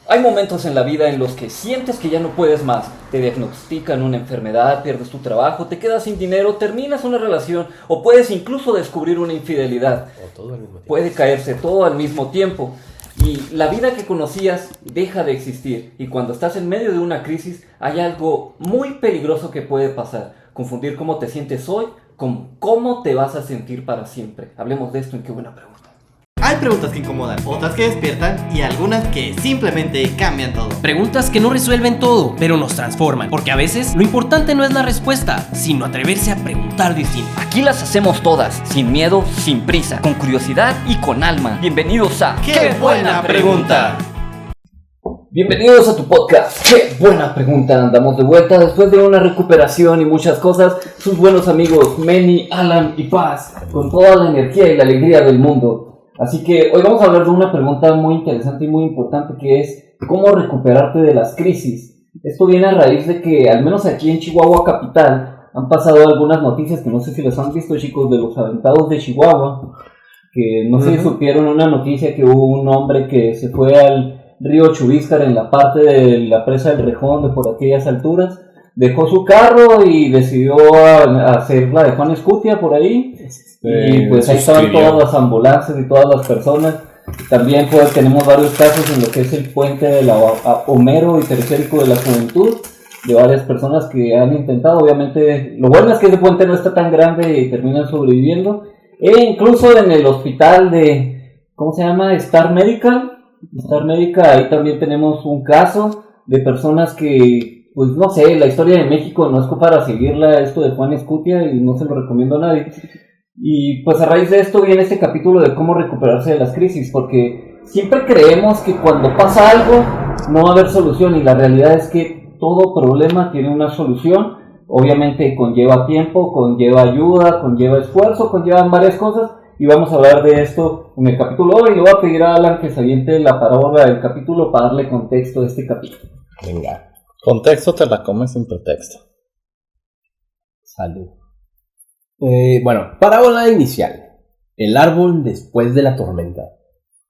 Hay momentos en la vida en los que sientes que ya no puedes más, te diagnostican una enfermedad, pierdes tu trabajo, te quedas sin dinero, terminas una relación o puedes incluso descubrir una infidelidad. O todo al mismo tiempo. Puede caerse todo al mismo tiempo y la vida que conocías deja de existir. Y cuando estás en medio de una crisis hay algo muy peligroso que puede pasar: confundir cómo te sientes hoy con cómo te vas a sentir para siempre. Hablemos de esto en Qué Buena Pregunta. Hay preguntas que incomodan, otras que despiertan y algunas que simplemente cambian todo. Preguntas que no resuelven todo, pero nos transforman. Porque a veces lo importante no es la respuesta, sino atreverse a preguntar distinto. Aquí las hacemos todas, sin miedo, sin prisa, con curiosidad y con alma. Bienvenidos a ¡Qué buena pregunta! Bienvenidos a tu podcast. ¡Qué buena pregunta! Andamos de vuelta después de una recuperación y muchas cosas. Sus buenos amigos Manny, Alan y Paz, con toda la energía y la alegría del mundo. Así que hoy vamos a hablar de una pregunta muy interesante y muy importante, que es ¿cómo recuperarte de las crisis? Esto viene a raíz de que, al menos aquí en Chihuahua capital, han pasado algunas noticias que no sé si las han visto, chicos, de los aventados de Chihuahua, que no sé si supieron una noticia que hubo un hombre que se fue al río Chubíscar en la parte de la presa del Rejón, de por aquellas alturas, dejó su carro y decidió hacer la de Juan Escutia por ahí. Y pues ahí estaban todas las ambulancias y todas las personas. También pues tenemos varios casos en lo que es el puente de la Homero y Periférico de la Juventud, de varias personas que han intentado. Obviamente lo bueno es que ese puente no está tan grande y terminan sobreviviendo. E incluso en el hospital de, ¿cómo se llama? Star Medical, ahí también tenemos un caso de personas que, pues no sé, la historia de México no es para seguirla, esto de Juan Escutia, y no se lo recomiendo a nadie. Y pues a raíz de esto viene este capítulo de cómo recuperarse de las crisis, porque siempre creemos que cuando pasa algo no va a haber solución, y la realidad es que todo problema tiene una solución. Obviamente conlleva tiempo, conlleva ayuda, conlleva esfuerzo, conllevan varias cosas, y vamos a hablar de esto en el capítulo hoy. Le voy a pedir a Alan que se aviente la parábola del capítulo para darle contexto a este capítulo. Venga. Contexto te la comes sin pretexto. Salud. Bueno, parábola inicial. El árbol después de la tormenta.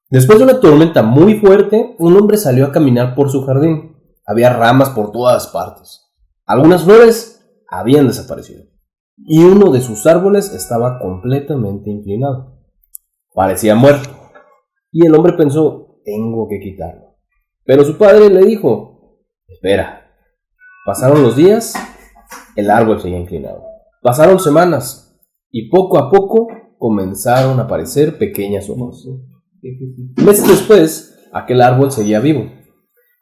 Después de una tormenta muy fuerte, un hombre salió a caminar por su jardín. Había ramas por todas partes. Algunas flores habían desaparecido. Y uno de sus árboles estaba completamente inclinado. Parecía muerto. Y el hombre pensó, tengo que quitarlo. Pero su padre le dijo, espera. Pasaron los días, el árbol seguía inclinado. Pasaron semanas, y poco a poco comenzaron a aparecer pequeñas hojas. Meses después, aquel árbol seguía vivo.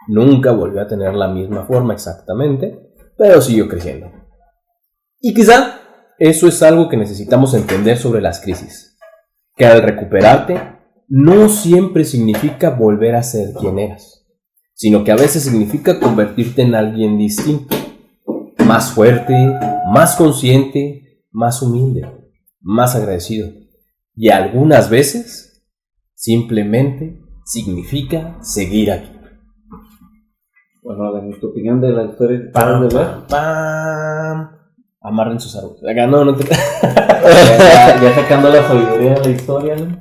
Nunca volvió a tener la misma forma exactamente, pero siguió creciendo. Y quizá eso es algo que necesitamos entender sobre las crisis. Que al recuperarte, no siempre significa volver a ser quien eras, sino que a veces significa convertirte en alguien distinto. Más fuerte, más consciente, más humilde, más agradecido. Y algunas veces, simplemente significa seguir aquí. Bueno, en tu opinión de la historia de Amarren sus árboles. No te... ya sacando la sabiduría de la historia, ¿no?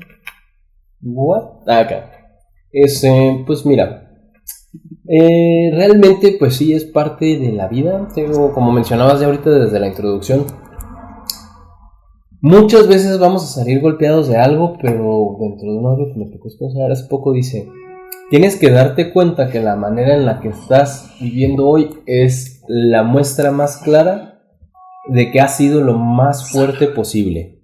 What? Acá. Pues mira. Realmente pues sí es parte de la vida. Como mencionabas ya ahorita desde la introducción, muchas veces vamos a salir golpeados de algo, pero dentro de algo que me tocó escuchar hace poco dice, tienes que darte cuenta que la manera en la que estás viviendo hoy es la muestra más clara de que has sido lo más fuerte posible.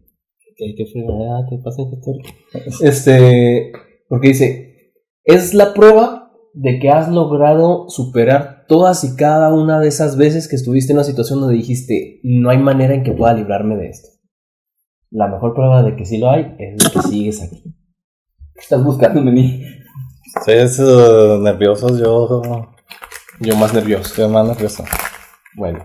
¿Qué fregada te pasa en historia? Porque dice, es la prueba de que has logrado superar todas y cada una de esas veces que estuviste en una situación donde dijiste, no hay manera en que pueda librarme de esto. La mejor prueba de que sí lo hay es de que sigues aquí. ¿Qué estás buscando de mí? ¿Ustedes nerviosos? Yo más nervioso. Yo más nervioso. Bueno,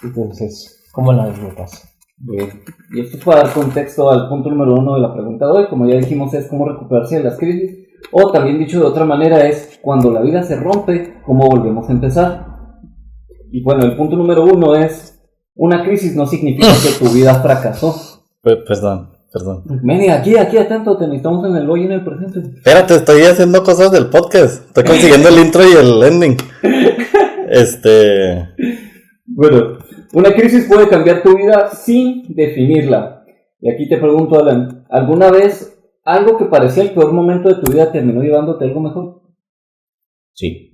entonces, ¿cómo la desnotas? Bien. Y esto es para dar contexto al punto número 1 de la pregunta de hoy. Como ya dijimos, es cómo recuperarse de las crisis. O también dicho de otra manera es cuando la vida se rompe, cómo volvemos a empezar. Y bueno, el punto número 1 es una crisis no significa que tu vida fracasó. Perdón. Perdón. Meni, aquí, atento, te necesitamos en el hoy y en el presente. Espérate, estoy haciendo cosas del podcast. Estoy consiguiendo el intro y el ending. Bueno, una crisis puede cambiar tu vida sin definirla. Y aquí te pregunto, Alan, ¿alguna vez algo que parecía el peor momento de tu vida terminó llevándote a algo mejor? Sí.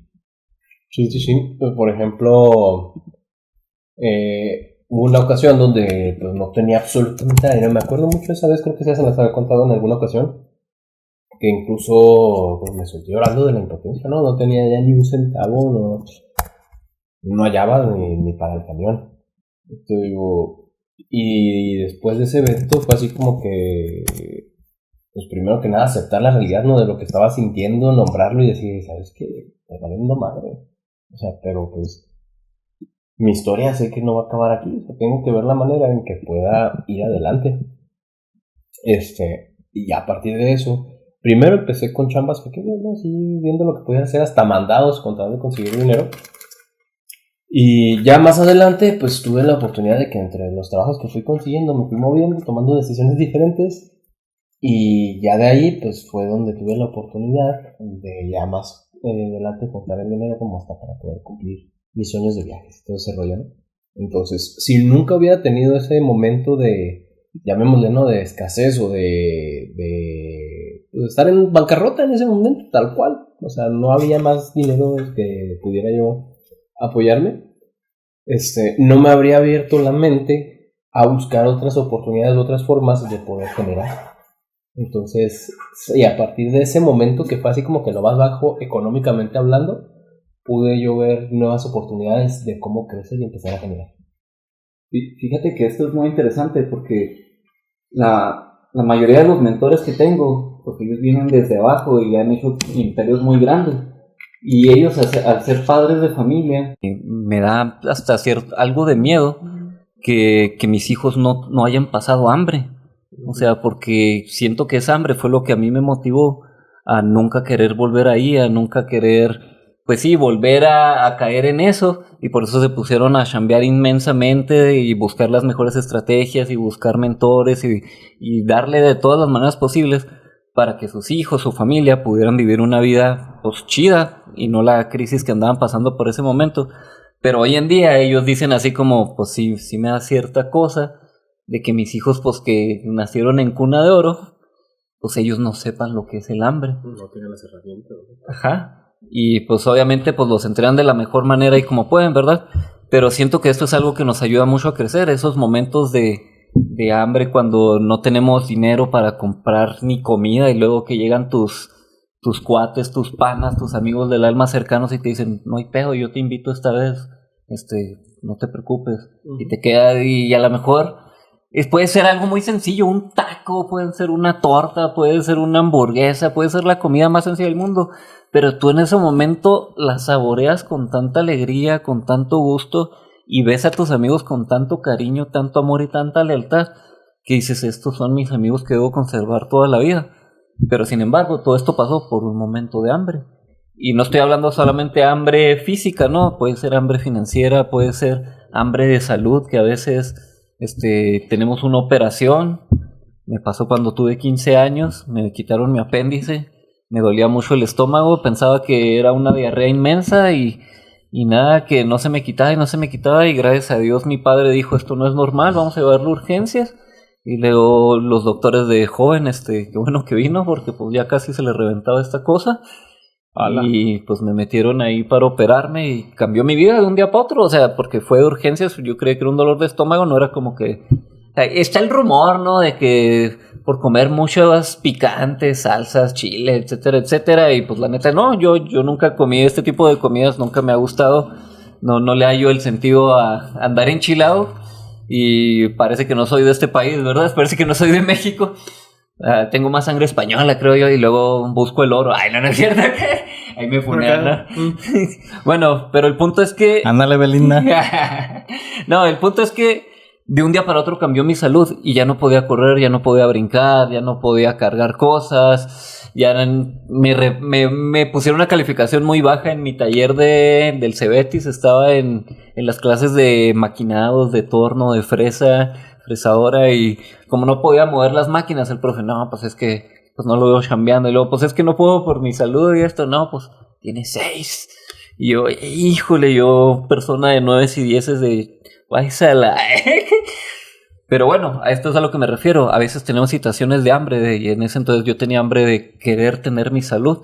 Pues, por ejemplo, hubo una ocasión donde pues, no tenía absolutamente dinero. Me acuerdo mucho esa vez, creo que se las había contado en alguna ocasión, que incluso pues, me solté llorando de la impotencia, ¿no? No tenía ya ni un centavo, no hallaba ni para el camión. Y después de ese evento fue así como que, pues primero que nada aceptar la realidad, ¿no? De lo que estaba sintiendo, nombrarlo y decir, ¿sabes qué? Me valiendo madre. O sea, pero pues mi historia sé que no va a acabar aquí. O sea, tengo que ver la manera en que pueda ir adelante. Y a partir de eso, primero empecé con chambas pequeñas, ¿no? Así viendo lo que podía hacer, hasta mandados, con tal de conseguir dinero. Y ya más adelante, pues tuve la oportunidad de que entre los trabajos que fui consiguiendo, me fui moviendo, tomando decisiones diferentes. Y ya de ahí, pues fue donde tuve la oportunidad de ya más adelante contar el dinero como hasta para poder cumplir mis sueños de viajes, todo ese rollo, ¿no? Entonces, si nunca hubiera tenido ese momento de, llamémosle, ¿no? De escasez o de estar en bancarrota en ese momento, tal cual. O sea, no había más dinero que pudiera yo apoyarme. No me habría abierto la mente a buscar otras oportunidades, otras formas de poder generar. Entonces, y a partir de ese momento que fue así como que lo más bajo económicamente hablando, pude yo ver nuevas oportunidades de cómo crecer y empezar a generar. Fíjate que esto es muy interesante porque la mayoría de los mentores que tengo, porque ellos vienen desde abajo y han hecho imperios muy grandes, y ellos al ser padres de familia, me da hasta algo de miedo que mis hijos no hayan pasado hambre. O sea, porque siento que esa hambre fue lo que a mí me motivó a nunca querer volver ahí, a nunca querer, pues sí, volver a caer en eso. Y por eso se pusieron a chambear inmensamente y buscar las mejores estrategias y buscar mentores y darle de todas las maneras posibles para que sus hijos, su familia pudieran vivir una vida pues chida y no la crisis que andaban pasando por ese momento. Pero hoy en día ellos dicen así como, pues sí me da cierta cosa de que mis hijos, pues que nacieron en cuna de oro, pues ellos no sepan lo que es el hambre. No tienen las herramientas, ¿no? Ajá. Y pues obviamente pues los entrenan de la mejor manera y como pueden, ¿verdad? Pero siento que esto es algo que nos ayuda mucho a crecer, esos momentos de hambre cuando no tenemos dinero para comprar ni comida y luego que llegan tus cuates, tus panas, tus amigos del alma cercanos y te dicen, no hay pedo, yo te invito esta vez, no te preocupes. Y te queda, y a lo mejor puede ser algo muy sencillo, un taco, puede ser una torta, puede ser una hamburguesa, puede ser la comida más sencilla del mundo, pero tú en ese momento la saboreas con tanta alegría, con tanto gusto, y ves a tus amigos con tanto cariño, tanto amor y tanta lealtad, que dices, estos son mis amigos que debo conservar toda la vida. Pero sin embargo, todo esto pasó por un momento de hambre. Y no estoy hablando solamente de hambre física, ¿no? Puede ser hambre financiera, puede ser hambre de salud, que a veces tenemos una operación. Me pasó cuando tuve 15 años, me quitaron mi apéndice, me dolía mucho el estómago, pensaba que era una diarrea inmensa y nada, que no se me quitaba y gracias a Dios mi padre dijo, esto no es normal, vamos a llevarlo a urgencias. Y luego los doctores de joven, qué bueno que vino porque pues ya casi se le reventaba esta cosa. ¡Hala! Y pues me metieron ahí para operarme y cambió mi vida de un día para otro, o sea, porque fue de urgencias, yo creí que era un dolor de estómago, no era como que... Está el rumor, ¿no? De que por comer muchas picantes, salsas, chile, etcétera, etcétera, y pues la neta no, yo nunca comí este tipo de comidas, nunca me ha gustado, no le hallo el sentido a andar enchilado, y parece que no soy de este país, ¿verdad? Parece que no soy de México. Tengo más sangre española, creo yo, y luego busco el oro. Ay, no es cierto. Ahí me funean, ¿no? Bueno, pero el punto es que... Ándale, Belinda. No, el punto es que de un día para otro cambió mi salud y ya no podía correr, ya no podía brincar, ya no podía cargar cosas. Ya me pusieron una calificación muy baja en mi taller del Cebetis. Estaba en las clases de maquinados, de torno, de fresa. fresadora y como no podía mover las máquinas, el profe, no, pues es que pues no lo veo chambeando. Y luego, pues es que no puedo por mi salud y esto, no, pues tiene 6. Y yo, híjole, yo, persona de 9 y 10 de, váisala. Pero bueno, a esto es a lo que me refiero. A veces tenemos situaciones de hambre, y en ese entonces yo tenía hambre de querer tener mi salud,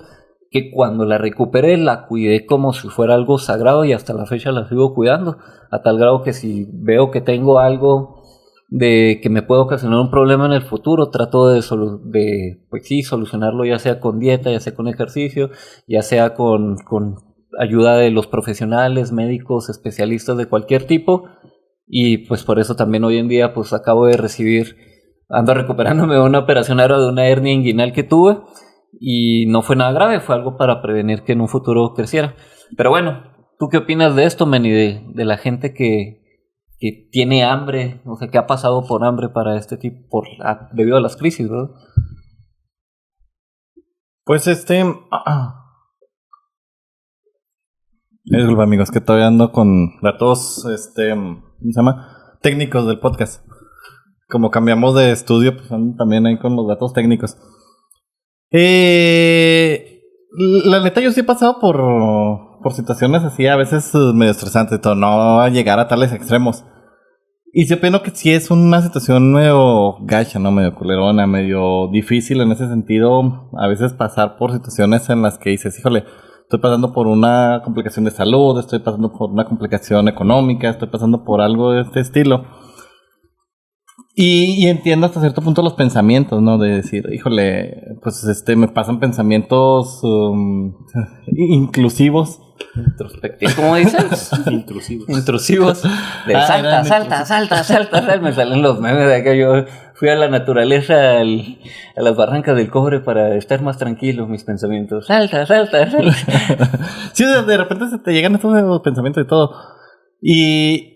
que cuando la recuperé la cuidé como si fuera algo sagrado y hasta la fecha la sigo cuidando, a tal grado que si veo que tengo algo de que me puede ocasionar un problema en el futuro, trato de pues sí, solucionarlo, ya sea con dieta, ya sea con ejercicio, ya sea con ayuda de los profesionales, médicos, especialistas de cualquier tipo. Y pues por eso también hoy en día pues acabo de ando recuperándome de una operación ahora de una hernia inguinal que tuve y no fue nada grave, fue algo para prevenir que en un futuro creciera. Pero bueno, ¿tú qué opinas de esto, Manny, de la gente que tiene hambre, o sea, que ha pasado por hambre para este tipo, debido a las crisis, ¿verdad? Pues disculpa, amigos, que todavía ando con datos, ¿cómo se llama? Técnicos del podcast. Como cambiamos de estudio, pues ando también ahí con los datos técnicos. La neta, yo sí he pasado por situaciones así, a veces medio estresantes y todo, no a llegar a tales extremos. Y sí opino que sí es una situación medio gacha, ¿no? Medio culerona, medio difícil en ese sentido. A veces pasar por situaciones en las que dices, híjole, estoy pasando por una complicación de salud, estoy pasando por una complicación económica, estoy pasando por algo de este estilo. Y entiendo hasta cierto punto los pensamientos, ¿no? De decir, híjole, pues me pasan pensamientos inclusivos. Introspectivos, ¿cómo dices? Intrusivos. De salta. Me salen los memes de que yo fui a la naturaleza, a las barrancas del cobre para estar más tranquilo, mis pensamientos. Salta. Sí, de repente se te llegan estos pensamientos y todo. Y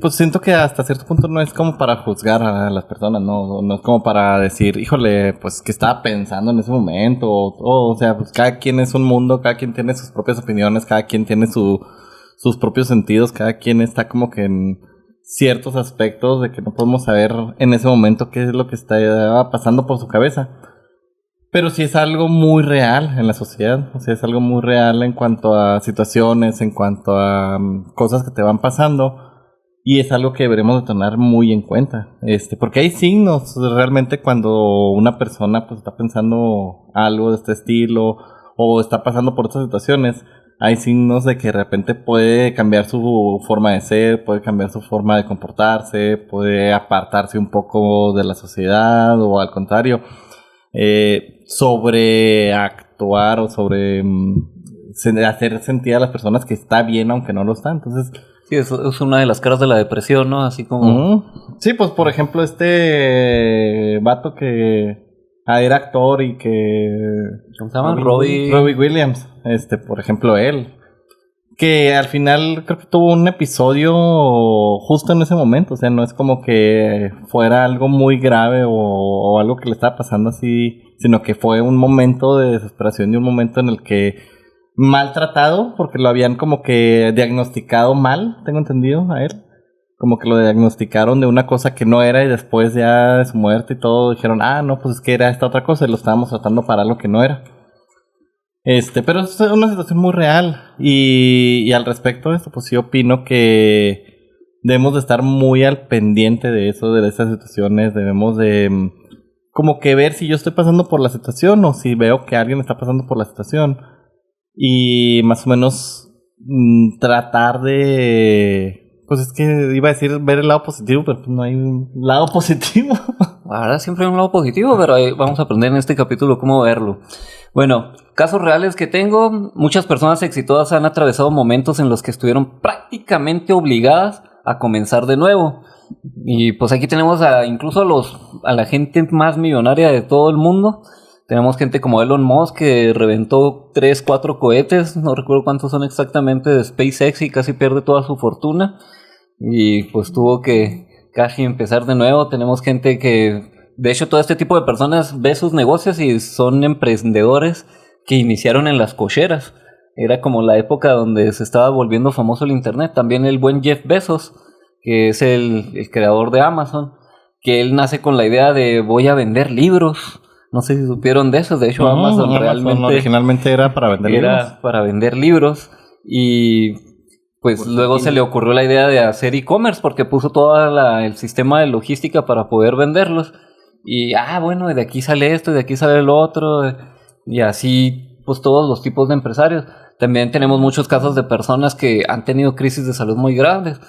pues siento que hasta cierto punto no es como para juzgar a las personas, no es como para decir, híjole, pues qué estaba pensando en ese momento, o sea, pues cada quien es un mundo, cada quien tiene sus propias opiniones, cada quien tiene sus propios sentidos, cada quien está como que en ciertos aspectos de que no podemos saber en ese momento qué es lo que está pasando por su cabeza. Pero sí es algo muy real en la sociedad, o sea, es algo muy real en cuanto a situaciones, en cuanto a cosas que te van pasando. Y es algo que deberemos de tener muy en cuenta, porque hay signos realmente cuando una persona pues está pensando algo de este estilo o está pasando por estas situaciones, hay signos de que de repente puede cambiar su forma de ser, puede cambiar su forma de comportarse, puede apartarse un poco de la sociedad o al contrario, sobreactuar o hacer sentir a las personas que está bien aunque no lo está, entonces... Sí, eso es una de las caras de la depresión, ¿no? Así como... Sí, pues por ejemplo vato que era actor y que... ¿Cómo se llama? Robbie Williams, por ejemplo él, que al final creo que tuvo un episodio justo en ese momento, o sea, no es como que fuera algo muy grave o algo que le estaba pasando así, sino que fue un momento de desesperación y un momento en el que maltratado, porque lo habían como que diagnosticado mal, tengo entendido, a él. Como que lo diagnosticaron de una cosa que no era y después ya de su muerte y todo dijeron, no, pues es que era esta otra cosa y lo estábamos tratando para algo que no era. Pero es una situación muy real y al respecto de esto, pues sí opino que debemos de estar muy al pendiente de eso, de esas situaciones, debemos de como que ver si yo estoy pasando por la situación o si veo que alguien está pasando por la situación. Y más o menos tratar de... Pues es que iba a decir ver el lado positivo, pero pues no hay un lado positivo. Ahora siempre hay un lado positivo, pero ahí vamos a aprender en este capítulo cómo verlo. Bueno, casos reales que tengo. Muchas personas exitosas han atravesado momentos en los que estuvieron prácticamente obligadas a comenzar de nuevo. Y pues aquí tenemos incluso a la gente más millonaria de todo el mundo. Tenemos gente como Elon Musk que reventó 3-4 cohetes, no recuerdo cuántos son exactamente, de SpaceX y casi pierde toda su fortuna. Y pues tuvo que casi empezar de nuevo. Tenemos gente que, de hecho, todo este tipo de personas ve sus negocios y son emprendedores que iniciaron en las cocheras. Era como la época donde se estaba volviendo famoso el internet. También el buen Jeff Bezos, que es el creador de Amazon. que él nace con la idea de voy a vender libros. No sé si supieron de eso. De hecho, Amazon realmente originalmente era para vender libros. era para vender libros. Y pues luego se le ocurrió la idea de hacer e-commerce porque puso todo el sistema de logística para poder venderlos. Y bueno, de aquí sale esto, de aquí sale lo otro. Y así, pues todos los tipos de empresarios. También tenemos muchos casos de personas que han tenido crisis de salud muy grandes.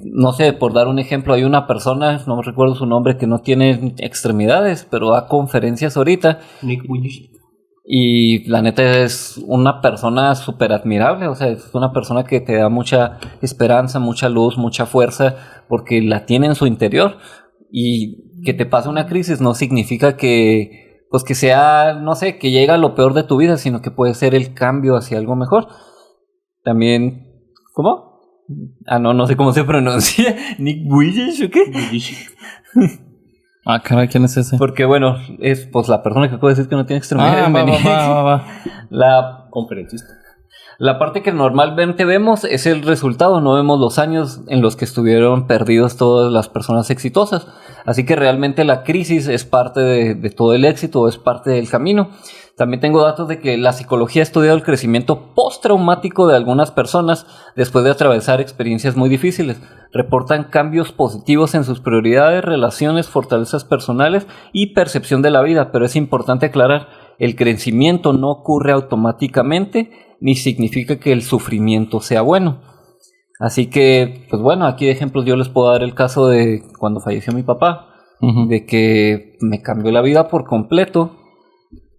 No sé, por dar un ejemplo, hay una persona, no recuerdo su nombre, que no tiene extremidades, pero da conferencias ahorita. Nick Vujicic. Y la neta es una persona súper admirable, o sea, es una persona que te da mucha esperanza, mucha luz, mucha fuerza, porque la tiene en su interior. Y que te pase una crisis no significa que pues que sea, no sé, que llega a lo peor de tu vida, sino que puede ser el cambio hacia algo mejor. También, ¿cómo? No sé cómo se pronuncia. ¿Nick Vujicic o qué? Caray, ¿quién es ese? Porque bueno, es pues la persona que puede decir que no tiene extremidades. Va. La Conferencista. La parte que normalmente vemos es el resultado, no vemos los años en los que estuvieron perdidos todas las personas exitosas. Así que realmente la crisis es parte de todo el éxito, es parte del camino. También tengo datos de que la psicología ha estudiado el crecimiento postraumático de algunas personas después de atravesar experiencias muy difíciles. Reportan cambios positivos en sus prioridades, relaciones, fortalezas personales y percepción de la vida, pero es importante aclarar, el crecimiento no ocurre automáticamente ni significa que el sufrimiento sea bueno. Así que, pues bueno, aquí de ejemplos yo les puedo dar el caso de cuando falleció mi papá, de que me cambió la vida por completo.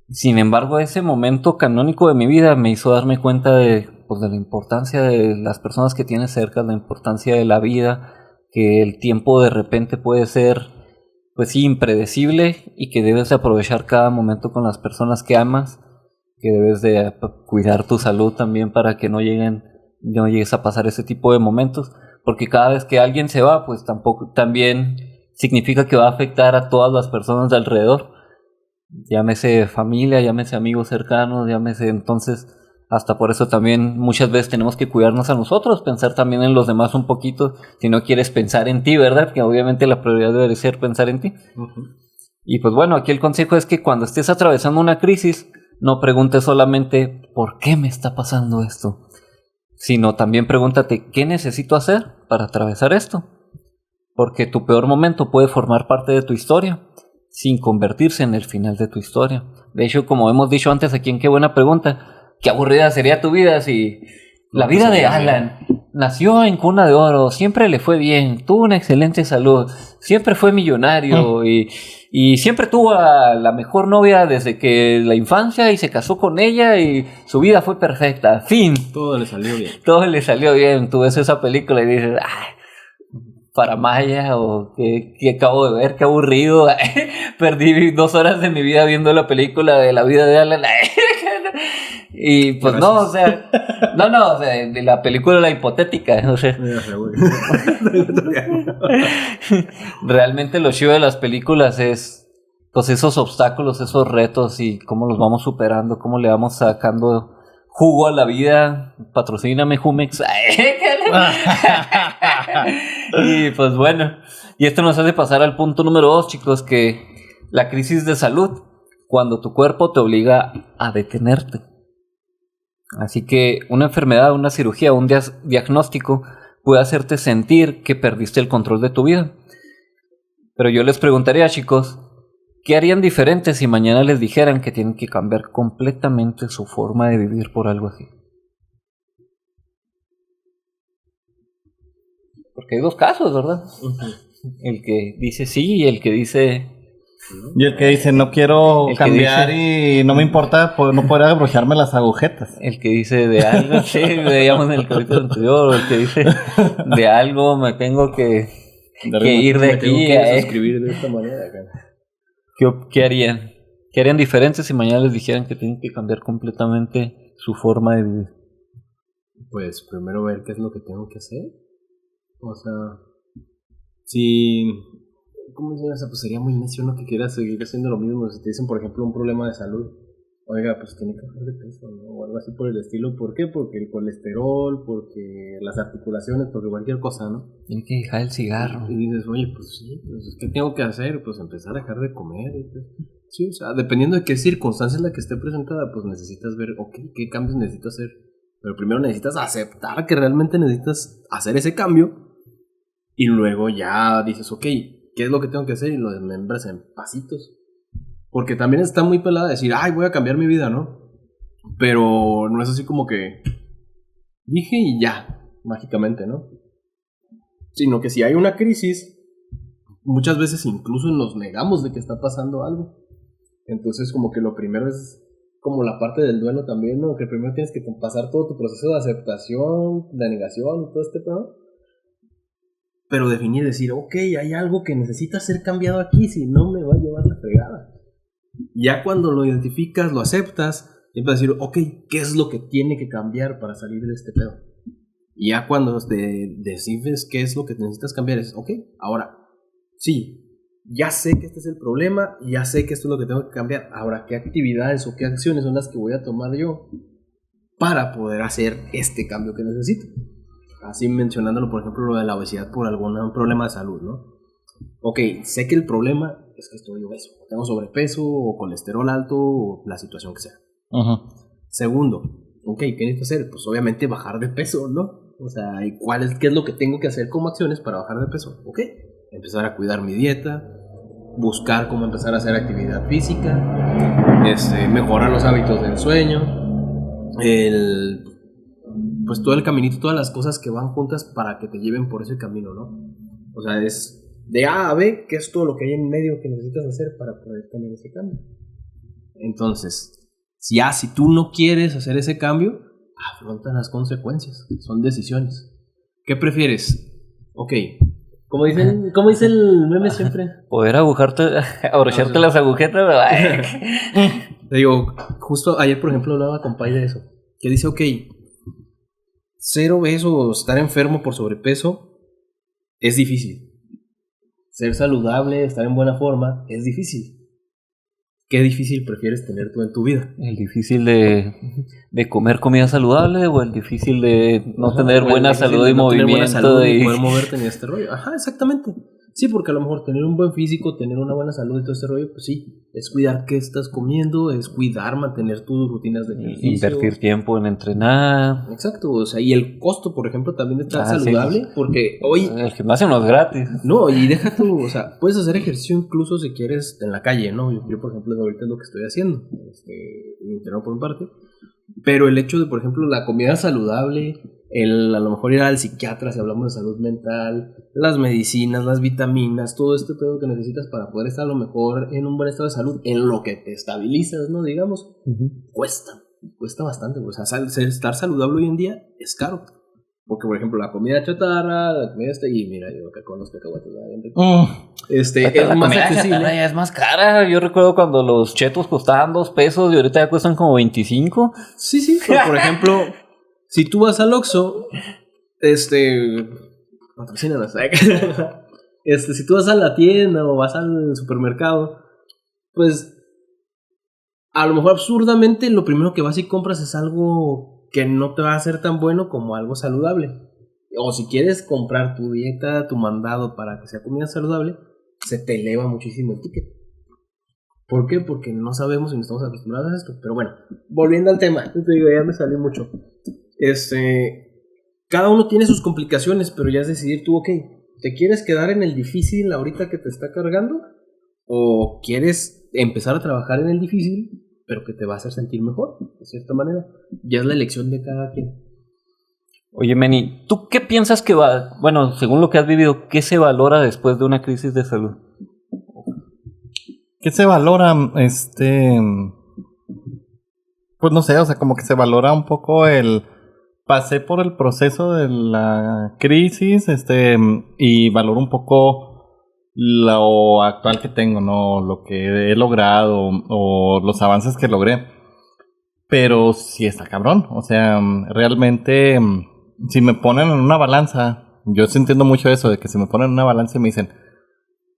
Sin embargo, ese momento canónico de mi vida me hizo darme cuenta de la importancia de las personas que tienes cerca, la importancia de la vida, que el tiempo de repente puede ser, pues sí, impredecible y que debes de aprovechar cada momento con las personas que amas, que debes de cuidar tu salud también para que no llegues a pasar ese tipo de momentos, porque cada vez que alguien se va, pues también significa que va a afectar a todas las personas de alrededor, llámese familia, llámese amigos cercanos, llámese, entonces hasta por eso también muchas veces tenemos que cuidarnos a nosotros, pensar también en los demás un poquito, si no quieres pensar en ti, ¿verdad? Que obviamente la prioridad debe ser pensar en ti. Y pues bueno, aquí el consejo es que cuando estés atravesando una crisis, no preguntes solamente ¿por qué me está pasando esto? Sino también pregúntate ¿qué necesito hacer para atravesar esto? Porque tu peor momento puede formar parte de tu historia sin convertirse en el final de tu historia. De hecho, como hemos dicho antes aquí en Qué Buena Pregunta, qué aburrida sería tu vida si la vida de Alan nació en cuna de oro, siempre le fue bien, tuvo una excelente salud, siempre fue millonario y siempre tuvo a la mejor novia desde que la infancia y se casó con ella y su vida fue perfecta. Fin. Todo le salió bien. Todo le salió bien. Tú ves esa película y dices, para Maya o que acabo de ver, qué aburrido. Perdí 2 horas de mi vida viendo la película de la vida de Alan. Y pues no, o sea, de la película la hipotética, o sea. Realmente lo chido de las películas es pues esos obstáculos, esos retos y cómo los vamos superando, cómo le vamos sacando jugo a la vida. Patrocíname, Jumex. Y pues bueno, y esto nos hace pasar al punto número 2, chicos, que la crisis de salud, cuando tu cuerpo te obliga a detenerte. Así que una enfermedad, una cirugía, un diagnóstico puede hacerte sentir que perdiste el control de tu vida. Pero yo les preguntaría, chicos, ¿qué harían diferente si mañana les dijeran que tienen que cambiar completamente su forma de vivir por algo así? Porque hay 2 casos, ¿verdad? El que dice sí y el que dice... Y el que dice, no quiero cambiar y no me importa no poder abrojarme las agujetas. El que dice de algo, sí, veíamos en el capítulo anterior, el que dice de algo me tengo que ir de aquí. Me tengo que suscribir de esta manera. ¿Qué harían? ¿Qué harían diferente si mañana les dijeran que tienen que cambiar completamente su forma de vivir? Pues primero ver qué es lo que tengo que hacer. O sea, si... ¿Cómo se llama? Pues sería muy necio, ¿no? Que quieras seguir haciendo lo mismo. Si te dicen, por ejemplo, un problema de salud, oiga, pues tiene que bajar de peso, ¿no? O algo así por el estilo. ¿Por qué? Porque el colesterol, porque las articulaciones, porque cualquier cosa, ¿no? Tiene que dejar el cigarro. Y dices, oye, pues sí, pues, ¿qué tengo que hacer? Pues empezar a dejar de comer. Sí, o sea, dependiendo de qué circunstancia es la que esté presentada, pues necesitas ver, ok, qué cambios necesitas hacer. Pero primero necesitas aceptar que realmente necesitas hacer ese cambio. Y luego ya dices, ok, ¿qué es lo que tengo que hacer? Y lo desmembras en pasitos. Porque también está muy pelada decir, ay, voy a cambiar mi vida, ¿no? Pero no es así como que dije y ya, mágicamente, ¿no? Sino que si hay una crisis, muchas veces incluso nos negamos de que está pasando algo. Entonces como que lo primero es como la parte del duelo también, ¿no? Que primero tienes que pasar todo tu proceso de aceptación, de negación y todo este pedo. Pero definir, decir, ok, hay algo que necesita ser cambiado aquí, si no me va a llevar la fregada. Ya cuando lo identificas, lo aceptas, empiezas a decir, ok, ¿qué es lo que tiene que cambiar para salir de este pedo? Y ya cuando decides qué es lo que necesitas cambiar, es, ok, ahora, sí, ya sé que este es el problema, ya sé que esto es lo que tengo que cambiar. Ahora, ¿qué actividades o qué acciones son las que voy a tomar yo para poder hacer este cambio que necesito? Así mencionándolo, por ejemplo, lo de la obesidad por algún problema de salud, ¿no? Ok, sé que el problema es que estoy obeso, o tengo sobrepeso, o colesterol alto, o la situación que sea. Segundo, ok, ¿qué necesito hacer? Pues obviamente bajar de peso, ¿no? O sea, ¿qué es lo que tengo que hacer como acciones para bajar de peso? Ok, empezar a cuidar mi dieta, buscar cómo empezar a hacer actividad física, mejorar los hábitos del sueño, pues todo el caminito, todas las cosas que van juntas para que te lleven por ese camino, ¿no? O sea, es de A a B, que es todo lo que hay en medio que necesitas hacer para poder tener ese cambio. Entonces, si tú no quieres hacer ese cambio, afronta las consecuencias, son decisiones. ¿Qué prefieres? Ok, como dice el meme siempre. Poder abrocharte las agujetas. Te digo, justo ayer, por ejemplo, hablaba con Pai de eso, que dice, ok, ser obeso o estar enfermo por sobrepeso es difícil. Ser saludable, estar en buena forma, es difícil. ¿Qué difícil prefieres tener tú en tu vida? ¿El difícil de comer comida saludable o el difícil de no tener buena salud y movimiento? Y poder moverte en este rollo. Ajá, exactamente. Sí, porque a lo mejor tener un buen físico, tener una buena salud y todo este rollo, pues sí, es cuidar qué estás comiendo, es cuidar, mantener tus rutinas de ejercicio. Invertir tiempo en entrenar. Exacto, o sea, y el costo, por ejemplo, también de estar saludable, sí. Porque hoy... El gimnasio no es gratis. No, y deja tú, o sea, puedes hacer ejercicio incluso si quieres en la calle, ¿no? Yo por ejemplo, ahorita es lo que estoy haciendo, entreno por mi parte, pero el hecho de, por ejemplo, la comida saludable... a lo mejor ir al psiquiatra si hablamos de salud mental, las medicinas, las vitaminas, todo este pedo que necesitas para poder estar a lo mejor en un buen estado de salud, en lo que te estabilizas, ¿no? Digamos, cuesta bastante, o sea, estar saludable hoy en día es caro, porque por ejemplo la comida chatarra, la comida y mira, yo acá con los cacahuates, es más accesible. Ya es más cara. Yo recuerdo cuando los chetos costaban $2 y ahorita ya cuestan como 25. Sí, pero por ejemplo... Si tú vas al Oxxo, patrocínanos. Si tú vas a la tienda o vas al supermercado, pues a lo mejor absurdamente lo primero que vas y compras es algo que no te va a hacer tan bueno como algo saludable. O si quieres comprar tu dieta, tu mandado para que sea comida saludable, se te eleva muchísimo el ticket. ¿Por qué? Porque no sabemos y no estamos acostumbrados a esto. Pero bueno, volviendo al tema, te digo, ya me salí mucho. Cada uno tiene sus complicaciones, pero ya es decidir tú, ok, ¿te quieres quedar en el difícil ahorita que te está cargando? ¿O quieres empezar a trabajar en el difícil, pero que te va a hacer sentir mejor, de cierta manera? Ya es la elección de cada quien. Oye, Meni, ¿tú qué piensas que bueno, según lo que has vivido, qué se valora después de una crisis de salud? ¿Qué se valora? Pues no sé, o sea, como que se valora un poco pasé por el proceso de la crisis, y valoro un poco lo actual que tengo, ¿no? Lo que he logrado o los avances que logré. Pero sí está cabrón, o sea, realmente, si me ponen en una balanza, yo sí entiendo mucho eso, de que si me ponen en una balanza y me dicen,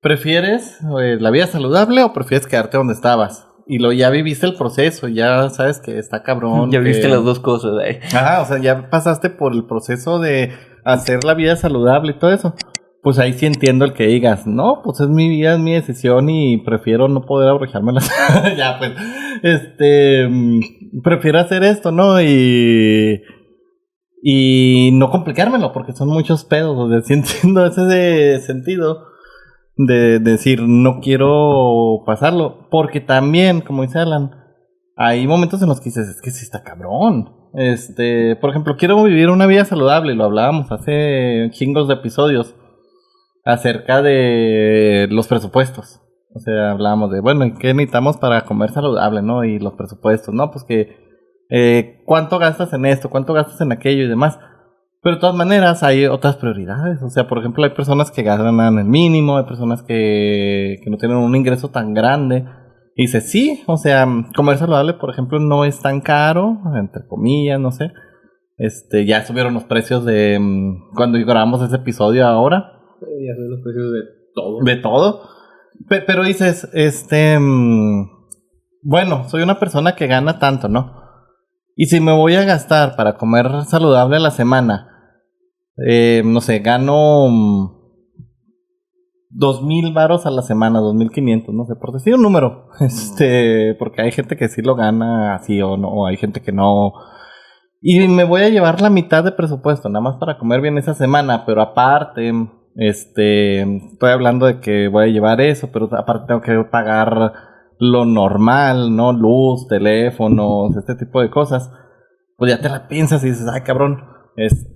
¿prefieres la vida saludable o prefieres quedarte donde estabas? y lo ya viviste el proceso, ya sabes que está cabrón. Ya viste que... las dos cosas, ¿eh? Ajá, o sea, ya pasaste por el proceso de hacer la vida saludable y todo eso. Pues ahí sí entiendo el que digas, no, pues es mi vida, es mi decisión y prefiero no poder abrojármela. Ya, pues, prefiero hacer esto, ¿no? Y no complicármelo, porque son muchos pedos. O sea, sí entiendo ese sentido de decir, no quiero pasarlo. Porque también, como dice Alan, hay momentos en los que dices, es que sí está cabrón. Por ejemplo, quiero vivir una vida saludable, lo hablábamos hace chingos de episodios acerca de los presupuestos. O sea, hablábamos de, bueno, ¿qué necesitamos para comer saludable, no? Y los presupuestos, ¿no? Pues que cuánto gastas en esto, cuánto gastas en aquello y demás. Pero de todas maneras hay otras prioridades. O sea, por ejemplo, hay personas que ganan el mínimo, hay personas que no tienen un ingreso tan grande. Y dice, sí, o sea, comer saludable, por ejemplo, no es tan caro, entre comillas, no sé. Ya subieron los precios de cuando grabamos ese episodio ahora. Ya son los precios de todo. De todo. Pero dices, bueno, soy una persona que gana tanto, ¿no? Y si me voy a gastar para comer saludable a la semana, no sé, gano 2,000 varos a la semana, 2,500, no sé, por decir un número. Porque hay gente que sí lo gana así o no, o hay gente que no. Y me voy a llevar la mitad de presupuesto, nada más para comer bien esa semana, pero aparte, estoy hablando de que voy a llevar eso, pero aparte tengo que pagar lo normal, ¿no? Luz, teléfonos, este tipo de cosas. Pues ya te la piensas y dices, ay, cabrón, pues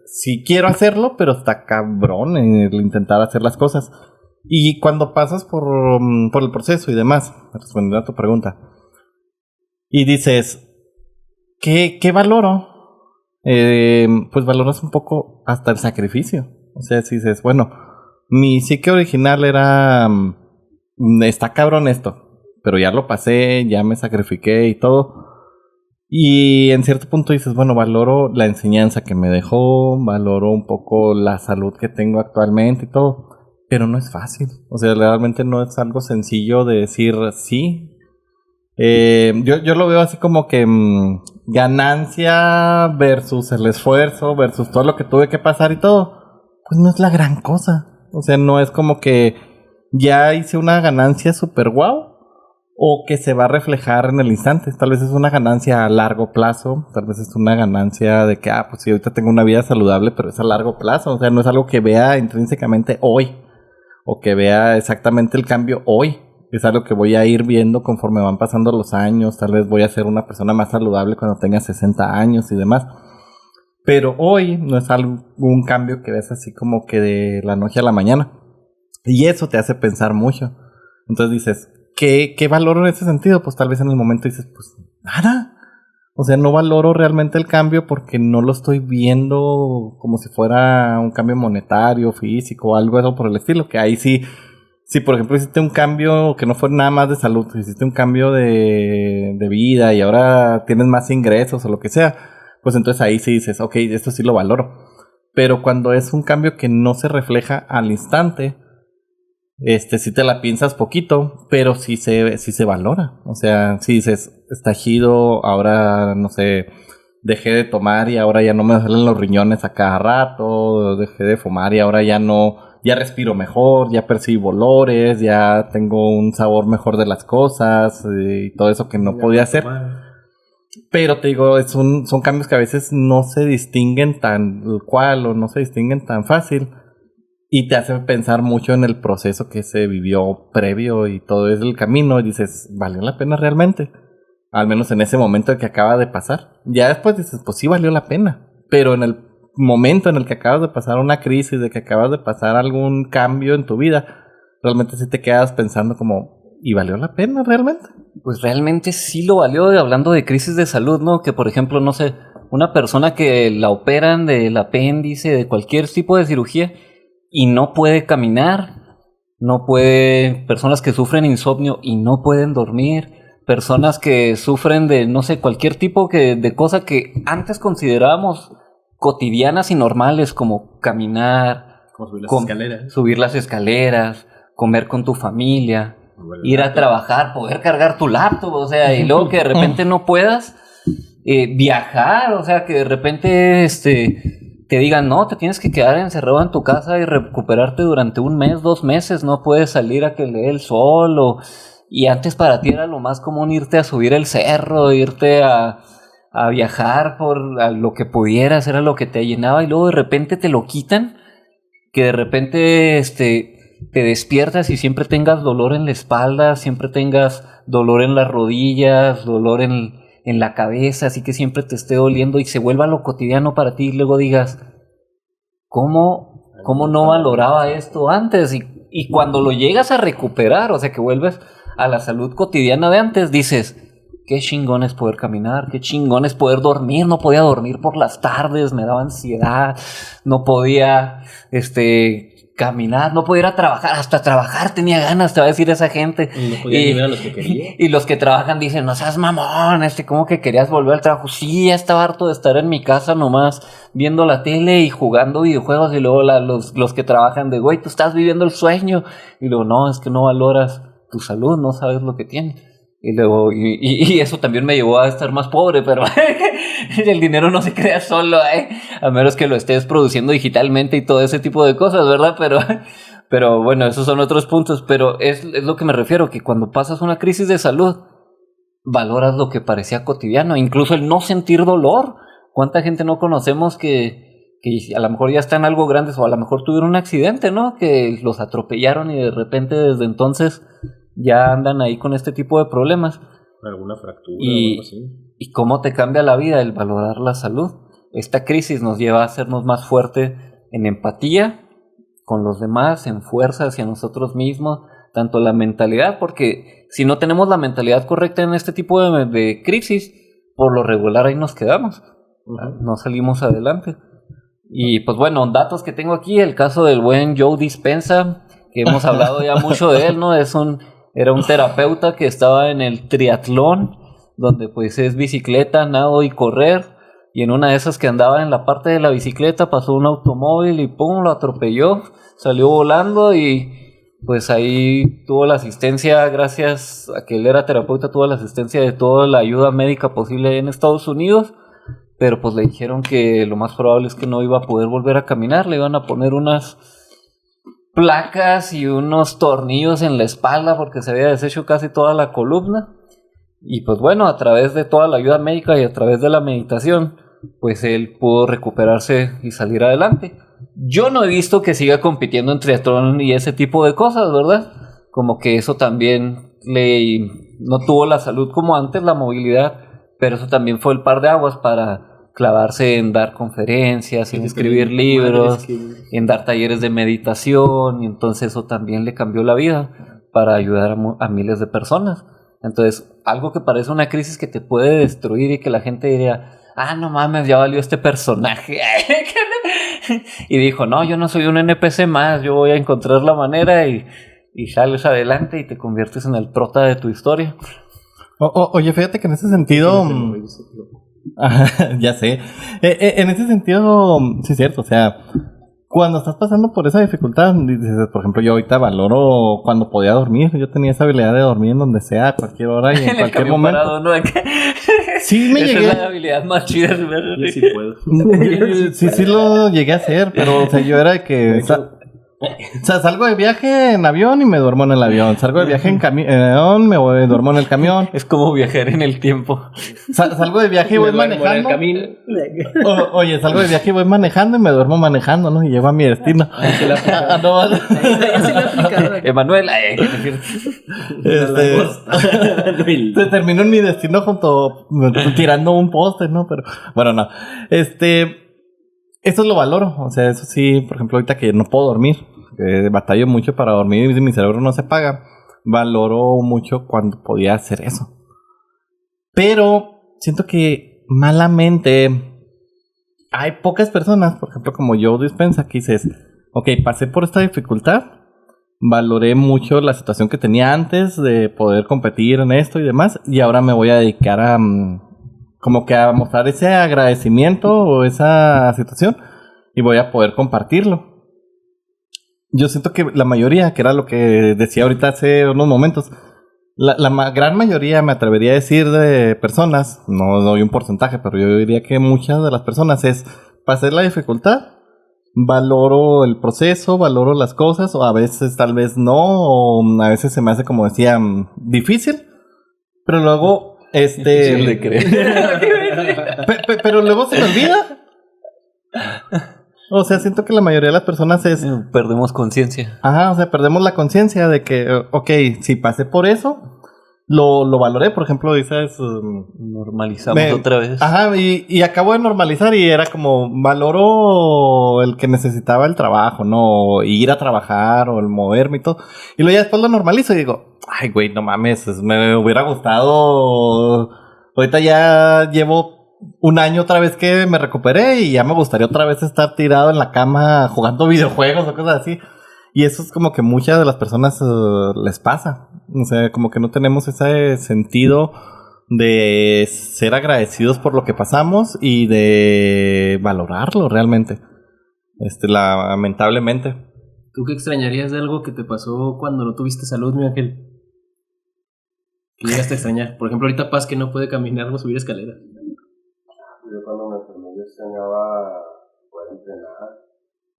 sí quiero hacerlo, pero está cabrón el intentar hacer las cosas. Y cuando pasas por el proceso y demás, respondiendo a tu pregunta, y dices, ¿qué valoro? Pues valoras un poco hasta el sacrificio. O sea, si dices, bueno, mi psique original era, está cabrón esto, pero ya lo pasé, ya me sacrifiqué y todo. Y en cierto punto dices, bueno, valoro la enseñanza que me dejó, valoro un poco la salud que tengo actualmente y todo, pero no es fácil. O sea, realmente no es algo sencillo de decir sí. Yo lo veo así como que ganancia versus el esfuerzo versus todo lo que tuve que pasar y todo, pues no es la gran cosa. O sea, no es como que ya hice una ganancia super guau o que se va a reflejar en el instante. Tal vez es una ganancia a largo plazo, tal vez es una ganancia de que, pues sí, ahorita tengo una vida saludable, pero es a largo plazo. O sea, no es algo que vea intrínsecamente hoy o que vea exactamente el cambio hoy. Es algo que voy a ir viendo conforme van pasando los años. Tal vez voy a ser una persona más saludable cuando tenga 60 años y demás. Pero hoy no es algún cambio que ves así como que de la noche a la mañana. Y eso te hace pensar mucho. Entonces dices, ¿qué valoro en ese sentido? Pues tal vez en el momento dices, pues nada. O sea, no valoro realmente el cambio porque no lo estoy viendo como si fuera un cambio monetario, físico o algo por el estilo. Que ahí sí... Si, por ejemplo, hiciste un cambio que no fue nada más de salud, hiciste un cambio de vida y ahora tienes más ingresos o lo que sea, pues entonces ahí sí dices, ok, esto sí lo valoro. Pero cuando es un cambio que no se refleja al instante, sí te la piensas poquito, pero sí se valora. O sea, si dices, está chido, ahora, no sé, dejé de tomar y ahora ya no me salen los riñones a cada rato, dejé de fumar y ahora ya respiro mejor, ya percibo olores, ya tengo un sabor mejor de las cosas y todo eso que no podía hacer. Pero te digo, son cambios que a veces no se distinguen tan cual o no se distinguen tan fácil y te hace pensar mucho en el proceso que se vivió previo y todo es el camino y dices, ¿valió la pena realmente? Al menos en ese momento que acaba de pasar. Ya después dices, pues sí valió la pena, pero en el momento en el que acabas de pasar una crisis, de que acabas de pasar algún cambio en tu vida, realmente sí te quedas pensando como, ¿y valió la pena realmente? Pues realmente sí lo valió, hablando de crisis de salud, ¿no? Que por ejemplo, no sé, una persona que la operan del apéndice, de cualquier tipo de cirugía, y no puede caminar, personas que sufren insomnio y no pueden dormir, personas que sufren de, no sé, cualquier tipo de cosa que antes considerábamos cotidianas y normales, como caminar, Como subir las escaleras. subir las escaleras, comer con tu familia, ir a trabajar, poder cargar tu laptop, o sea, y luego que de repente no puedas viajar, o sea, que de repente te digan, no, te tienes que quedar encerrado en tu casa y recuperarte durante 1 mes, 2 meses, no puedes salir a que le dé el sol, y antes para ti era lo más común irte a subir el cerro, irte a viajar a lo que pudieras, era lo que te llenaba, y luego de repente te lo quitan, que de repente te despiertas y siempre tengas dolor en la espalda, siempre tengas dolor en las rodillas, dolor en la cabeza, así que siempre te esté doliendo y se vuelva lo cotidiano para ti y luego digas, ¿cómo no valoraba esto antes? Y cuando lo llegas a recuperar, o sea que vuelves a la salud cotidiana de antes, dices, qué chingón es poder caminar, qué chingón es poder dormir, no podía dormir por las tardes, me daba ansiedad, no podía caminar, no podía ir a trabajar, hasta trabajar tenía ganas, te va a decir esa gente. Y no podía ni ver a los que quería. Y los que trabajan dicen, no seas mamón, ¿cómo que querías volver al trabajo? Sí, ya estaba harto de estar en mi casa nomás viendo la tele y jugando videojuegos, y luego los que trabajan de, güey, tú estás viviendo el sueño, y luego, no, es que no valoras tu salud, no sabes lo que tienes. Y luego, y eso también me llevó a estar más pobre, pero el dinero no se crea solo, a menos que lo estés produciendo digitalmente y todo ese tipo de cosas, ¿verdad? Pero bueno, esos son otros puntos, pero es lo que me refiero, que cuando pasas una crisis de salud, valoras lo que parecía cotidiano, incluso el no sentir dolor. ¿Cuánta gente no conocemos que a lo mejor ya están algo grandes o a lo mejor tuvieron un accidente, ¿no? Que los atropellaron y de repente desde entonces ya andan ahí con este tipo de problemas. Alguna fractura o algo así. ¿Y cómo te cambia la vida el valorar la salud? Esta crisis nos lleva a hacernos más fuerte en empatía con los demás, en fuerza hacia nosotros mismos, tanto la mentalidad, porque si no tenemos la mentalidad correcta en este tipo de crisis, por lo regular ahí nos quedamos, no salimos adelante. Y pues bueno, datos que tengo aquí, el caso del buen Joe Dispenza, que hemos hablado ya mucho de él, ¿no? Era un terapeuta que estaba en el triatlón, donde pues es bicicleta, nado y correr, y en una de esas que andaba en la parte de la bicicleta pasó un automóvil y pum, lo atropelló, salió volando y pues ahí tuvo la asistencia, gracias a que él era terapeuta, tuvo la asistencia de toda la ayuda médica posible en Estados Unidos, pero pues le dijeron que lo más probable es que no iba a poder volver a caminar, le iban a poner unas placas y unos tornillos en la espalda porque se había deshecho casi toda la columna. Y pues bueno, a través de toda la ayuda médica y a través de la meditación, pues él pudo recuperarse y salir adelante. Yo no he visto que siga compitiendo en triatlón y ese tipo de cosas, ¿verdad? Como que eso también no tuvo la salud como antes, la movilidad, pero eso también fue el par de aguas para clavarse en dar conferencias, en escribir libros, en dar talleres de meditación, y entonces eso también le cambió la vida para ayudar a miles de personas. Entonces, algo que parece una crisis que te puede destruir y que la gente diría, no mames, ya valió este personaje. Y dijo, no, yo no soy un NPC más, yo voy a encontrar la manera y sales adelante y te conviertes en el prota de tu historia. Oye, fíjate que en ese sentido... ya sé. En ese sentido, sí es cierto, o sea, cuando estás pasando por esa dificultad, dices, por ejemplo, yo ahorita valoro cuando podía dormir, yo tenía esa habilidad de dormir en donde sea, a cualquier hora y en cualquier momento. Parado, ¿no? Sí, esa es la habilidad más chida. Yo sí puedo. Sí lo llegué a hacer, pero o sea, yo era de que... O sea, salgo de viaje en avión y me duermo en el avión. Salgo de viaje en camión, duermo en el camión. Es como viajar en el tiempo. Salgo de viaje y voy manejando. Oye, salgo de viaje y voy manejando y me duermo manejando, ¿no? Y llego a mi destino. Emanuel. Termino en mi destino tirando un poste, ¿no? Pero bueno, no. Eso lo valoro, o sea, eso sí, por ejemplo, ahorita que no puedo dormir, batallo mucho para dormir y mi cerebro no se apaga, valoro mucho cuando podía hacer eso. Pero siento que malamente hay pocas personas, por ejemplo, como Joe Dispenza, que dices, ok, pasé por esta dificultad, valoré mucho la situación que tenía antes de poder competir en esto y demás, y ahora me voy a dedicar a... como que a mostrar ese agradecimiento o esa situación y voy a poder compartirlo. yo siento que la mayoría, que era lo que decía ahorita hace unos momentos, gran mayoría, me atrevería a decir, de personas, no doy un porcentaje, pero yo diría que muchas de las personas pasé la dificultad, valoro el proceso, valoro las cosas, o a veces tal vez no, o a veces se me hace, como decía, difícil, pero luego, Difícil de creer. pero luego se me olvida. O sea, siento que la mayoría de las personas Perdemos conciencia. Ajá, o sea, perdemos la conciencia de que, ok, si pasé por eso, lo valoré. Por ejemplo, dices... Normalizamos otra vez. Ajá, y acabo de normalizar y era como, valoro el que necesitaba el trabajo, ¿no? Ir a trabajar o el moverme y todo. Y luego ya después lo normalizo y digo, ay, güey, no mames, me hubiera gustado... Ahorita ya llevo un año otra vez que me recuperé y ya me gustaría otra vez estar tirado en la cama jugando videojuegos o cosas así. Y eso es como que muchas de las personas les pasa. O sea, como que no tenemos ese sentido de ser agradecidos por lo que pasamos y de valorarlo realmente. Lamentablemente. ¿Tú qué extrañarías de algo que te pasó cuando no tuviste salud, mi ángel? ¿Qué llegaste a extrañar? Por ejemplo, ahorita Paz que no puede caminar o subir escaleras. Yo cuando me enfermé yo extrañaba poder entrenar,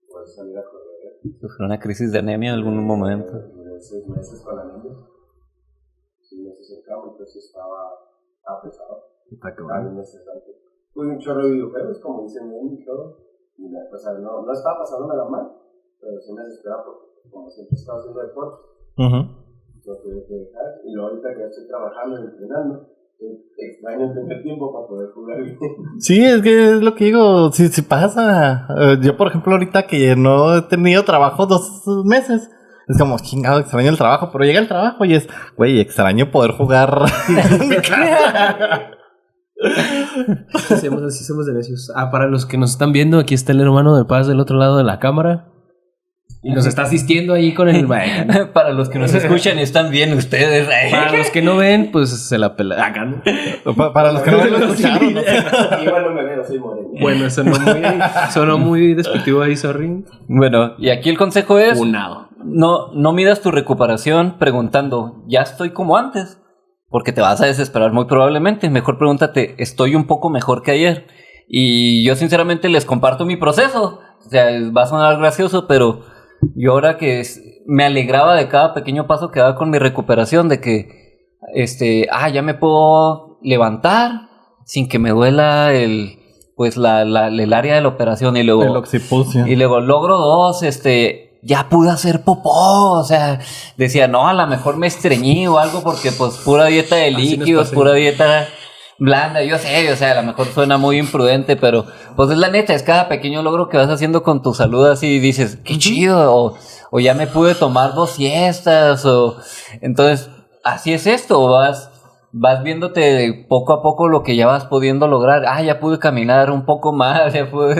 poder salir a correr. ¿Sufrió una crisis de anemia en algún momento? Duré 6 meses con anemia. 6 meses en cama, entonces estaba pesado. Estaba bien estresante. Tuve un chorro de videojuegos, como dicen bien y todo. Y o sea, no estaba pasándomela mal, pero sí me desesperaba porque como siempre estaba haciendo deporte. Lo tuve que dejar. Y luego ahorita que estoy trabajando y entrenando, extraño tener tiempo para poder jugar bien. Sí, es que es lo que digo, si pasa. Yo, por ejemplo, ahorita que no he tenido trabajo 2 meses, es como, chingado, extraño el trabajo, pero llega el trabajo y es, güey, extraño poder jugar en mi casa. Así somos de necios. Para los que nos están viendo, aquí está el hermano de Paz del otro lado de la cámara. Y nos está asistiendo ahí con el... Para los que nos escuchan y están bien ustedes. Para los que no ven, pues se la pela. Acá, ¿no? Para los que no lo escucharon, ¿no? Igual no me veo, soy moreno. Bueno, sonó muy despectivo ahí, sorry. Bueno, y aquí el consejo es... Unado. No midas tu recuperación preguntando, ¿ya estoy como antes? Porque te vas a desesperar muy probablemente. Mejor pregúntate, ¿estoy un poco mejor que ayer? Y yo sinceramente les comparto mi proceso. O sea, va a sonar gracioso, pero... Yo ahora que me alegraba de cada pequeño paso que daba con mi recuperación, de que, ya me puedo levantar sin que me duela el área de la operación y luego... El occipucio. Y luego logro 2, ya pude hacer popó, o sea, decía, no, a lo mejor me estreñí o algo porque pues pura dieta de líquidos, pura dieta... blanda, yo sé, o sea, a lo mejor suena muy imprudente, pero pues es la neta, es cada pequeño logro que vas haciendo con tu salud, así dices, qué chido, o ya me pude tomar 2 siestas, o entonces, así es esto, vas viéndote poco a poco lo que ya vas pudiendo lograr. Ya pude caminar un poco más, ya pude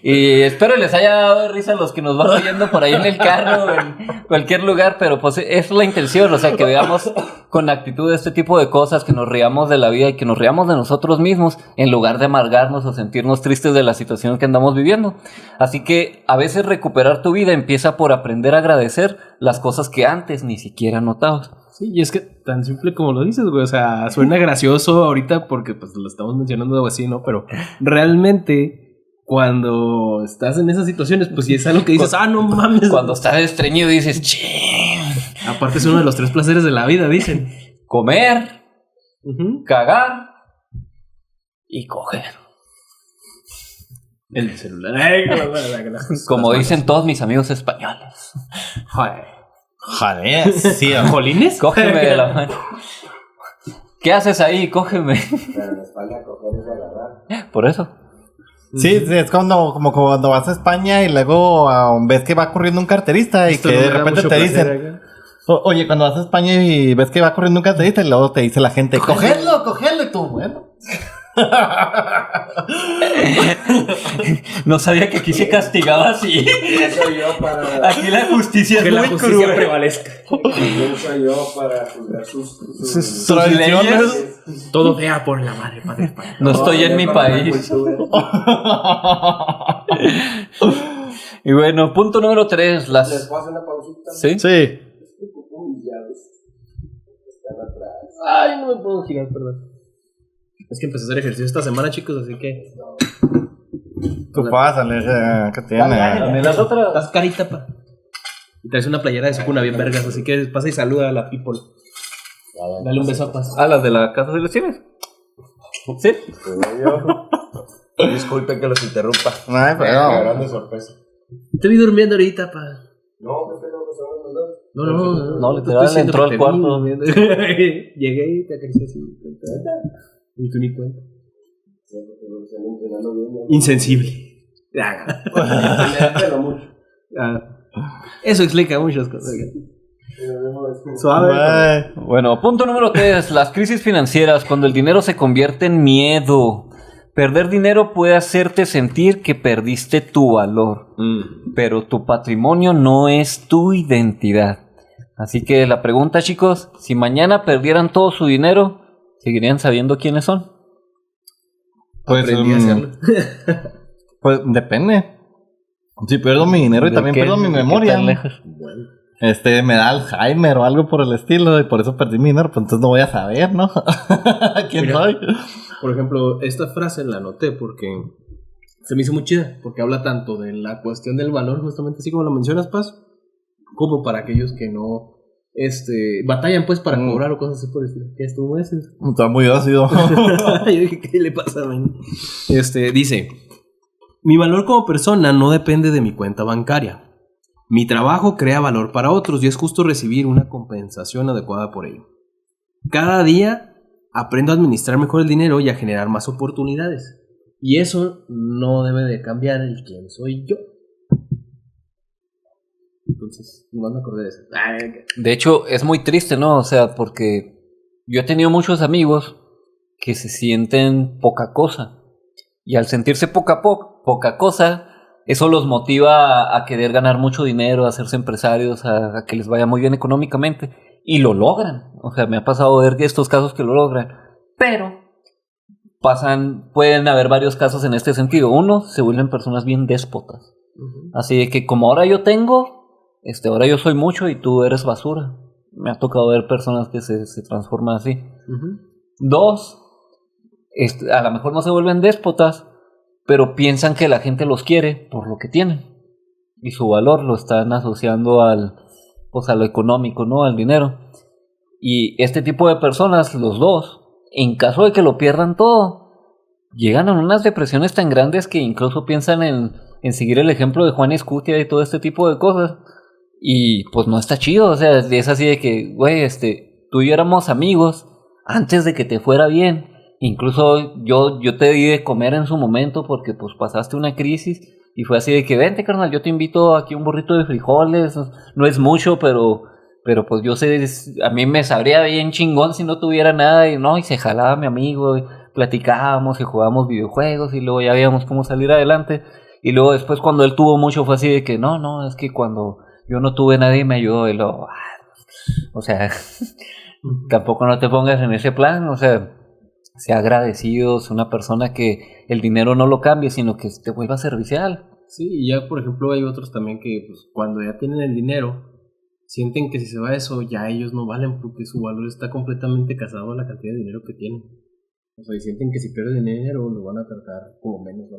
y espero les haya dado risa a los que nos van oyendo por ahí en el carro o en cualquier lugar, pero pues es la intención, o sea, que veamos con actitud este tipo de cosas, que nos riamos de la vida y que nos riamos de nosotros mismos en lugar de amargarnos o sentirnos tristes de la situación que andamos viviendo. Así que a veces recuperar tu vida empieza por aprender a agradecer las cosas que antes ni siquiera notabas. Sí, y es que tan simple como lo dices, güey, o sea, suena gracioso ahorita porque pues lo estamos mencionando algo así, ¿no? Pero realmente cuando estás en esas situaciones, pues sí es algo que dices, no mames. Cuando estás estreñido dices, ching. Aparte es uno de los 3 placeres de la vida, dicen. Comer, cagar y coger. El celular. Como dicen todos mis amigos españoles. Joder, sí, ¿Jolines? Cógeme de la mano. ¿Qué haces ahí? Cógeme. Pero en España coger es agarrar. Por eso. Sí, es como cuando vas a España y luego ves que va corriendo un carterista y Esto que no de me da repente mucho te placer, dicen... Oye, cuando vas a España y ves que va corriendo un carterista y luego te dice la gente, cogedlo, y tú, bueno... No sabía que aquí se castigaba así. Soy yo para... Aquí la justicia que es la muy justicia cruel. prevalezca. Soy yo para juzgar sus tradiciones. Todo vea por la madre padre España. No estoy en mi país. Y bueno, punto número 3. ¿Les puedo hacer una pausita? ¿Sí? Sí. Uy, ya ves. Están atrás. Ay, no me puedo girar, perdón. Es que empecé a hacer ejercicio esta semana, chicos, así que... Tú pásale, ¿qué tiene? Dame las otras. Estás carita, pa. Y traes una playera de su cuna bien vergas, así que pasa y saluda a la people. Dale un beso a Paz. ¿Las de la casa de los cines? ¿Sí? Disculpen que los interrumpa. Ay, pero... Grande sorpresa. Te vi durmiendo ahorita, pa. No, que tengo que saber los dos. No, te literal, estoy diciendo entró que al te vi cuarto. durmiendo. Llegué y te acaricié así. Y tú ni cuenta. Insensible. Eso explica muchas cosas. Suave. Ay, Bueno, punto número 3. Las crisis financieras, cuando el dinero se convierte en miedo. Perder dinero puede hacerte sentir que perdiste tu valor, pero tu patrimonio no es tu identidad. Así que la pregunta, chicos, si mañana perdieran todo su dinero, ¿seguirían sabiendo quiénes son? pues, Aprendí a hacerlo. pues depende. Si pierdo mi dinero y también pierdo mi memoria, me da Alzheimer o algo por el estilo y por eso perdí mi dinero, pues entonces no voy a saber, ¿no? ¿Quién Mira. soy? Por ejemplo, esta frase la anoté porque se me hizo muy chida, porque habla tanto de la cuestión del valor, justamente así como lo mencionas, Paz, como para aquellos que no batallan pues para cobrar o cosas así por el estilo. ¿Qué estuvo ese? Está muy ácido. Yo dije, ¿qué le pasa, man? Dice, mi valor como persona no depende de mi cuenta bancaria. Mi trabajo crea valor para otros y es justo recibir una compensación adecuada por ello. Cada día aprendo a administrar mejor el dinero y a generar más oportunidades. Y eso no debe de cambiar el quién soy yo. Entonces, no me acordé de eso. De hecho, es muy triste, ¿no? O sea, porque yo he tenido muchos amigos que se sienten poca cosa. Y al sentirse poca cosa, eso los motiva a querer ganar mucho dinero, a hacerse empresarios, a que les vaya muy bien económicamente. Y lo logran. O sea, me ha pasado ver estos casos que lo logran. Pero pueden haber varios casos en este sentido. Uno, se vuelven personas bien déspotas. Así de que como ahora yo tengo, ahora yo soy mucho y tú eres basura. Me ha tocado ver personas que se transforman así. Dos, a lo mejor no se vuelven déspotas, pero piensan que la gente los quiere por lo que tienen. Y su valor lo están asociando a lo económico, ¿no? Al dinero. Y este tipo de personas, los dos, en caso de que lo pierdan todo, llegan a unas depresiones tan grandes que incluso piensan en seguir el ejemplo de Juan Escutia y todo este tipo de cosas. Y pues no está chido, o sea, es así de que, güey, tú y yo éramos amigos antes de que te fuera bien. Incluso yo te di de comer en su momento porque pues pasaste una crisis y fue así de que, vente carnal, yo te invito aquí un burrito de frijoles, no es mucho, pero pues yo sé, a mí me sabría bien chingón si no tuviera nada y se jalaba mi amigo, y platicábamos y jugábamos videojuegos y luego ya veíamos cómo salir adelante. Y luego después cuando él tuvo mucho fue así de que, no, es que cuando yo no tuve nadie me ayudó y luego, o sea, tampoco no te pongas en ese plan, o sea agradecido, sea una persona que el dinero no lo cambie, sino que te vuelva servicial. Sí, y ya por ejemplo hay otros también que pues, cuando ya tienen el dinero, sienten que si se va eso, ya ellos no valen porque su valor está completamente casado a la cantidad de dinero que tienen. O sea, y sienten que si pierden dinero lo van a tratar como menos, ¿no?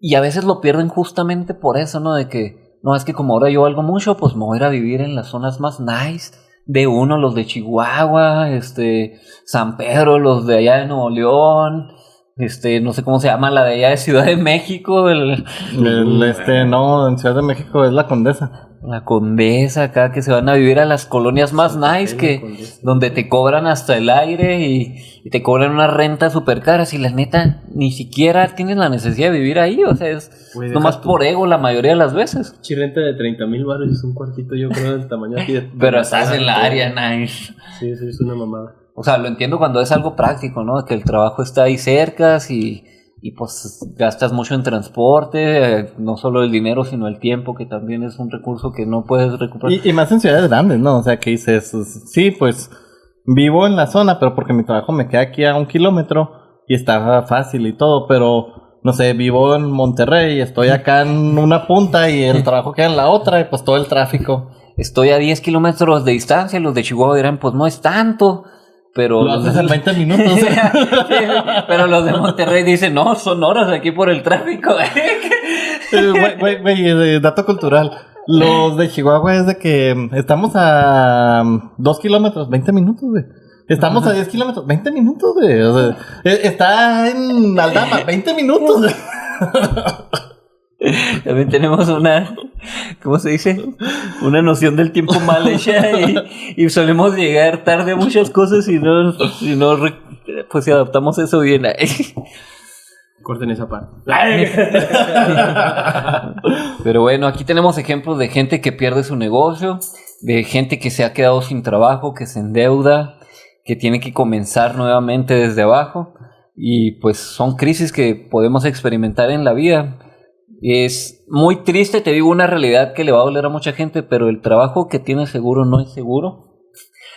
Y a veces lo pierden justamente por eso, ¿no? De que, no, es que como ahora yo valgo mucho, pues me voy a ir a vivir en las zonas más nice de uno, los de Chihuahua, San Pedro, los de allá de Nuevo León, no sé cómo se llama, la de allá de Ciudad de México, No, en Ciudad de México es la Condesa. La Condesa, acá que se van a vivir a las colonias más nice, donde te cobran hasta el aire y te cobran una renta súper caras y la neta ni siquiera tienes la necesidad de vivir ahí, o sea, es nomás por ego la mayoría de las veces. Chirrenta de 30,000 baros es un cuartito, yo creo, del tamaño aquí de... Pero estás en la área nice. Sí, eso es una mamada. O sea, lo entiendo cuando es algo práctico, ¿no? Que el trabajo está ahí cerca y pues gastas mucho en transporte, no solo el dinero, sino el tiempo, que también es un recurso que no puedes recuperar. Y más en ciudades grandes, ¿no? O sea, que dices, sí, pues vivo en la zona, pero porque mi trabajo me queda aquí a 1 kilómetro y está fácil y todo, pero no sé, vivo en Monterrey, estoy acá en una punta y el trabajo queda en la otra y pues todo el tráfico. Estoy a 10 kilómetros de distancia, los de Chihuahua dirán, pues no es tanto, pero... Lo haces en 20 minutos. Sí, pero los de Monterrey dicen, no, son horas aquí por el tráfico. Güey, dato cultural. Los de Chihuahua es de que estamos a 2 kilómetros, 20 minutos, güey. Estamos a 10 kilómetros, 20 minutos, güey. O sea, está en Aldama, 20 minutos, güey. También tenemos una, ¿cómo se dice? Una noción del tiempo mal hecha y solemos llegar tarde a muchas cosas y no pues si adaptamos eso bien. Corten esa parte. Pero bueno, aquí tenemos ejemplos de gente que pierde su negocio, de gente que se ha quedado sin trabajo, que se endeuda, que tiene que comenzar nuevamente desde abajo. Y pues son crisis que podemos experimentar en la vida. Es muy triste, te digo, una realidad que le va a doler a mucha gente, pero el trabajo que tienes seguro no es seguro.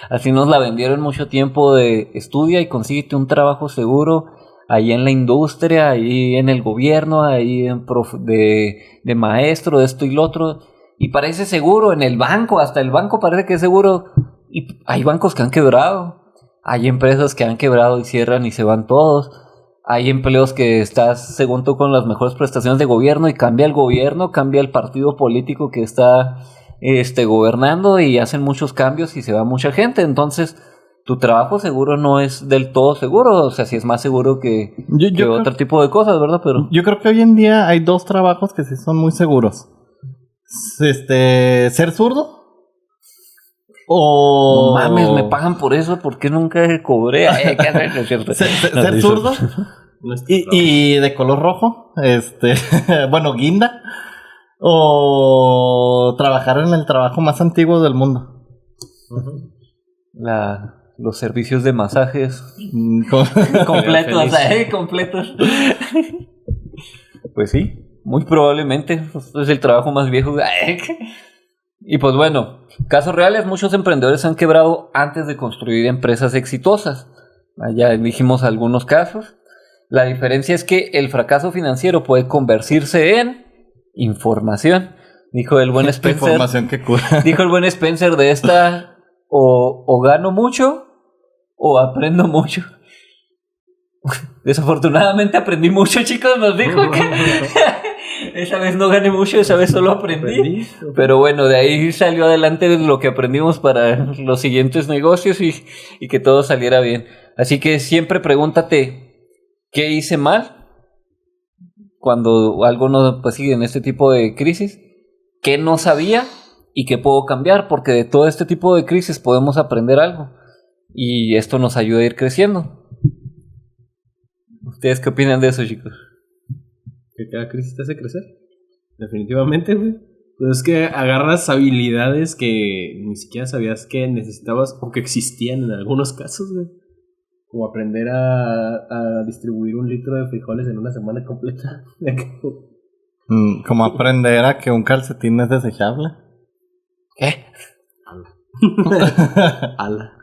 Así nos la vendieron mucho tiempo de estudia y consíguete un trabajo seguro ahí en la industria, ahí en el gobierno, ahí de maestro, de esto y lo otro. Y parece seguro en el banco, hasta el banco parece que es seguro. Y hay bancos que han quebrado, hay empresas que han quebrado y cierran y se van todos. Hay empleos que estás, según tú, con las mejores prestaciones de gobierno y cambia el gobierno, cambia el partido político que está gobernando y hacen muchos cambios y se va mucha gente. Entonces, tu trabajo seguro no es del todo seguro. O sea, sí es más seguro que otro tipo de cosas, ¿verdad? Pero yo creo que hoy en día hay 2 trabajos que sí son muy seguros. Ser zurdo. No mames, me pagan por eso, ¿por qué nunca cobré? No es cierto. Ser zurdo y de color rojo, bueno, guinda, o trabajar en el trabajo más antiguo del mundo. Los servicios de masajes completos, completos. Pues sí, muy probablemente es el trabajo más viejo. Y pues bueno, casos reales, muchos emprendedores han quebrado antes de construir empresas exitosas. Ya dijimos algunos casos. La diferencia es que el fracaso financiero puede convertirse en información. Dijo el buen Spencer. Información que cura. Dijo el buen Spencer de esta, o gano mucho o aprendo mucho. Desafortunadamente aprendí mucho, chicos, nos dijo que... Esa vez no gané mucho, esa vez solo aprendí. Pero bueno, de ahí salió adelante lo que aprendimos para los siguientes negocios y que todo saliera bien. Así que siempre pregúntate, ¿qué hice mal? Cuando algo no, pues sigue en este tipo de crisis. ¿Qué no sabía y qué puedo cambiar? Porque de todo este tipo de crisis podemos aprender algo. Y esto nos ayuda a ir creciendo. ¿Ustedes qué opinan de eso, chicos? Que cada crisis te hace crecer. Definitivamente, güey. Pues es que agarras habilidades que ni siquiera sabías que necesitabas o que existían en algunos casos, güey. Como aprender a distribuir 1 litro de frijoles en una semana completa. Como aprender a que un calcetín es desechable. ¿Qué? Ala.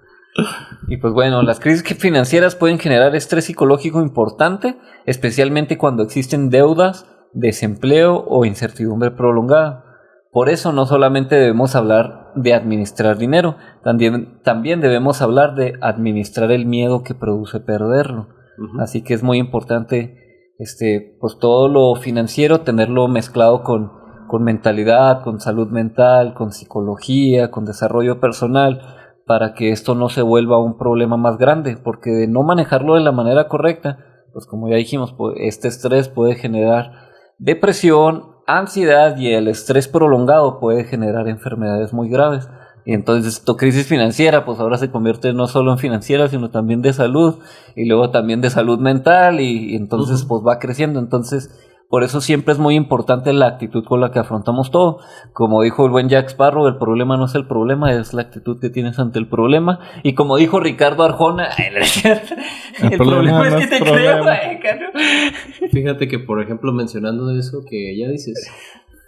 Y pues bueno, las crisis financieras pueden generar estrés psicológico importante, especialmente cuando existen deudas, desempleo o incertidumbre prolongada. Por eso no solamente debemos hablar de administrar dinero, también debemos hablar de administrar el miedo que produce perderlo. Uh-huh. Así que es muy importante pues todo lo financiero tenerlo mezclado con mentalidad, con salud mental, con psicología, con desarrollo personal, para que esto no se vuelva un problema más grande, porque de no manejarlo de la manera correcta, pues como ya dijimos, pues este estrés puede generar depresión, ansiedad, y el estrés prolongado puede generar enfermedades muy graves. Y entonces esta crisis financiera, pues ahora se convierte no solo en financiera, sino también de salud, y luego también de salud mental, y entonces pues va creciendo. Entonces, por eso siempre es muy importante la actitud con la que afrontamos todo. Como dijo el buen Jack Sparrow, el problema no es el problema, es la actitud que tienes ante el problema. Y como dijo Ricardo Arjona, el problema es que te creo, Fíjate que, por ejemplo, mencionando eso que ya dices,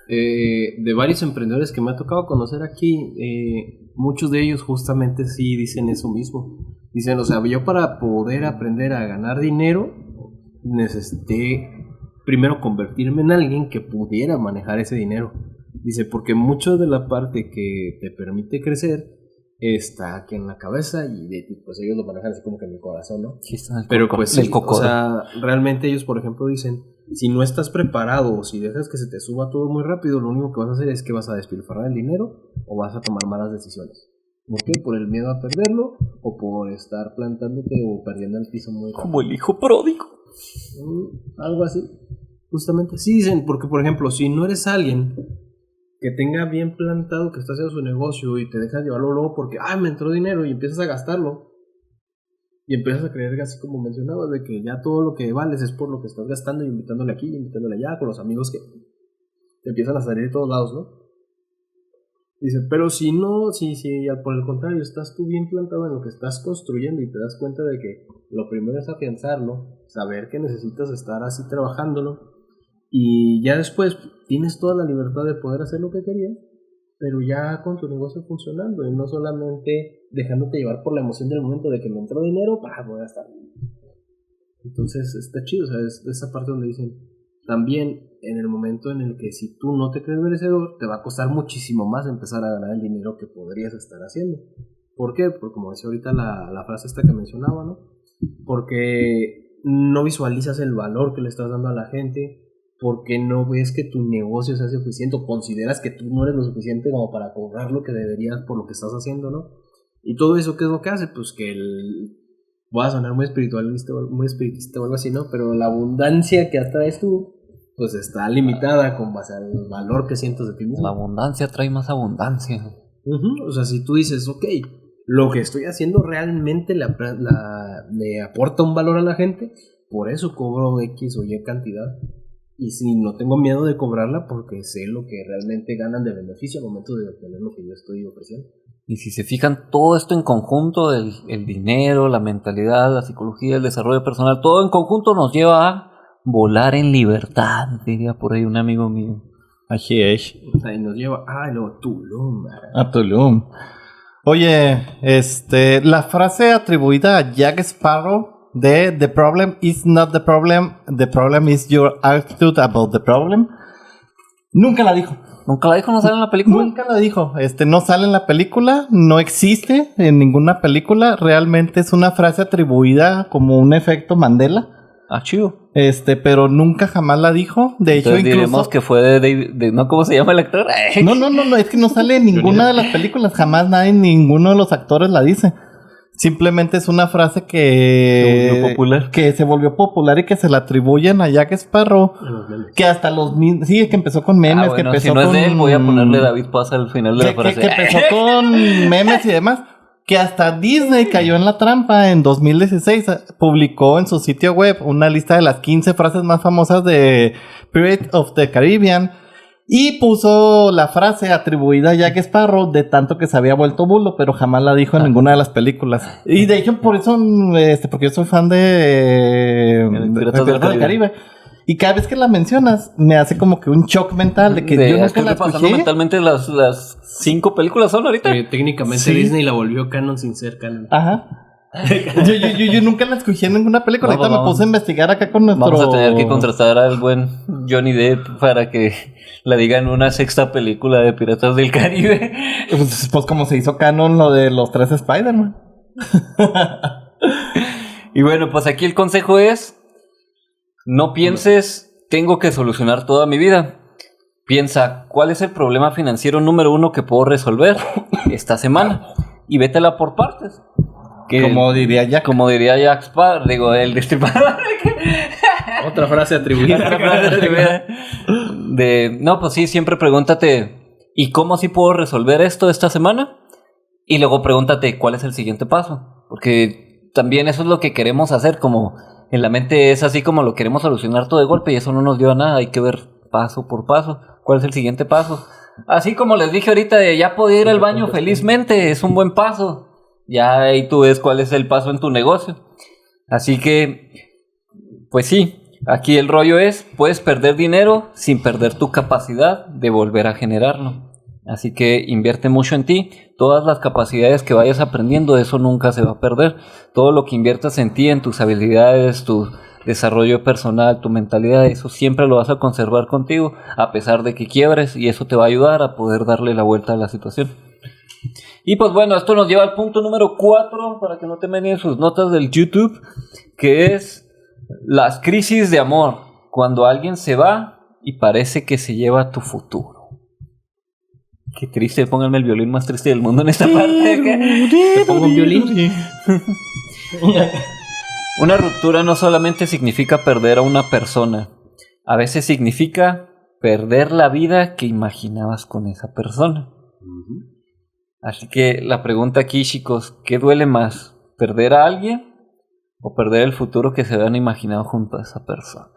de varios emprendedores que me ha tocado conocer aquí, muchos de ellos justamente sí dicen eso mismo. Dicen, o sea, yo para poder aprender a ganar dinero necesité primero convertirme en alguien que pudiera manejar ese dinero. Dice, porque mucho de la parte que te permite crecer está aquí en la cabeza y pues ellos lo manejan así como que en el corazón, ¿no? Sí, está en el Pero coco- pues del sí, o cocoro. sea, realmente ellos, por ejemplo, dicen, si no estás preparado o si dejas que se te suba todo muy rápido, lo único que vas a hacer es que vas a despilfarrar el dinero o vas a tomar malas decisiones. ¿Por qué? Por el miedo a perderlo o por estar plantándote o perdiendo el piso muy rápido. Como el hijo pródigo. Algo así. Justamente. Sí dicen, porque por ejemplo, si no eres alguien que tenga bien plantado que está haciendo su negocio y te dejas llevarlo luego porque, me entró dinero y empiezas a gastarlo y empiezas a creer, así como mencionabas, de que ya todo lo que vales es por lo que estás gastando y invitándole aquí, invitándole allá, con los amigos que te empiezan a salir de todos lados, ¿no? Dice, pero si no, si por el contrario estás tú bien plantado en lo que estás construyendo y te das cuenta de que lo primero es afianzarlo, saber que necesitas estar así trabajándolo y ya después tienes toda la libertad de poder hacer lo que querías, pero ya con tu negocio funcionando y no solamente dejándote llevar por la emoción del momento de que me entró dinero, voy a gastar. Entonces está chido, o sea, es esa parte donde dicen, también en el momento en el que si tú no te crees merecedor, te va a costar muchísimo más empezar a ganar el dinero que podrías estar haciendo. ¿Por qué? Porque como decía ahorita la frase esta que mencionaba, ¿no? Porque no visualizas el valor que le estás dando a la gente, porque no ves que tu negocio sea suficiente o consideras que tú no eres lo suficiente como para cobrar lo que deberías por lo que estás haciendo, ¿no? Y todo eso, ¿qué es lo que hace? Pues que voy a sonar muy espiritualista o algo así, ¿no? Pero la abundancia que atraes tú, pues está limitada con base al valor que sientes de ti mismo. La abundancia trae más abundancia. O sea, si tú dices, ok, lo que estoy haciendo realmente le aporta un valor a la gente, por eso cobro X o Y cantidad. Y si no tengo miedo de cobrarla porque sé lo que realmente ganan de beneficio al momento de obtener lo que yo estoy ofreciendo. Y si se fijan, todo esto en conjunto, el dinero, la mentalidad, la psicología, el desarrollo personal, todo en conjunto nos lleva a volar en libertad, diría por ahí un amigo mío. Así es. O sea, y nos lleva a Tulum. A Tulum. Oye, la frase atribuida a Jack Sparrow de The problem is not the problem is your attitude about the problem. Nunca la dijo. ¿Nunca la dijo? ¿No sale en la película? Nunca la dijo. No sale en la película, no existe en ninguna película. Realmente es una frase atribuida como un efecto Mandela. Ah, chido. Pero nunca jamás la dijo. De hecho, Entonces incluso diremos que fue de David, ¿no? ¿Cómo se llama el actor? No, es que no sale en ninguna de las películas. Jamás ninguno de los actores la dice. Simplemente es una frase que se volvió popular y que se la atribuyen a Jack Sparrow. Que hasta los mismos. Sí, que empezó con memes. Bueno, que empezó si no es con, de él, voy a ponerle David Paz al final de la frase. que empezó con memes y demás. Que hasta Disney cayó en la trampa. En 2016 publicó en su sitio web una lista de las 15 frases más famosas de Pirates of the Caribbean. Y puso la frase atribuida a Jack Sparrow de tanto que se había vuelto bulo, pero jamás la dijo en ninguna de las películas. Y de hecho, por eso, porque yo soy fan de Piratas del Caribe. Y cada vez que la mencionas, me hace como que un shock mental de que yo nunca estoy la repasando escuché. mentalmente las 5 películas son ahorita. Técnicamente Sí. Disney la volvió canon sin ser canon. Ajá. yo nunca la escuché en ninguna película. Vamos, Ahorita me vamos. puse a investigar acá con nuestro... Vamos a tener que contratar al buen Johnny Depp para que la diga en una 6ª película de Piratas del Caribe. Pues como se hizo canon lo de los 3 Spider-Man. Y bueno, pues aquí el consejo es: no pienses, tengo que solucionar toda mi vida. Piensa, ¿cuál es el problema financiero número 1 que puedo resolver esta semana? Y vétela por partes. Como diría Jack. Como diría Jack Sparrow, digo, el destripador. Otra frase atribuida. Otra frase atribuida. No, pues sí, siempre pregúntate, ¿y cómo sí puedo resolver esto esta semana? Y luego pregúntate, ¿cuál es el siguiente paso? Porque también eso es lo que queremos hacer, como en la mente es así como lo queremos solucionar todo de golpe y eso no nos lleva a nada, hay que ver paso por paso, ¿cuál es el siguiente paso? Así como les dije ahorita de ya poder ir al baño felizmente, es un buen paso. Ya ahí tú ves cuál es el paso en tu negocio. Así que, pues sí, aquí el rollo es, puedes perder dinero sin perder tu capacidad de volver a generarlo. Así que invierte mucho en ti. Todas las capacidades que vayas aprendiendo, eso nunca se va a perder. Todo lo que inviertas en ti, en tus habilidades, desarrollo personal, tu mentalidad, eso siempre lo vas a conservar contigo, a pesar de que quiebres, y eso te va a ayudar a poder darle la vuelta a la situación. Y pues bueno, esto nos lleva al punto número 4, para que no te meneen sus notas del YouTube, que es las crisis de amor, cuando alguien se va y parece que se lleva tu futuro. Qué triste, pónganme el violín más triste del mundo en esta parte. Te pongo un violín. Una ruptura no solamente significa perder a una persona, a veces significa perder la vida que imaginabas con esa persona. Así que la pregunta aquí, chicos, ¿qué duele más? ¿Perder a alguien o perder el futuro que se habían imaginado junto a esa persona?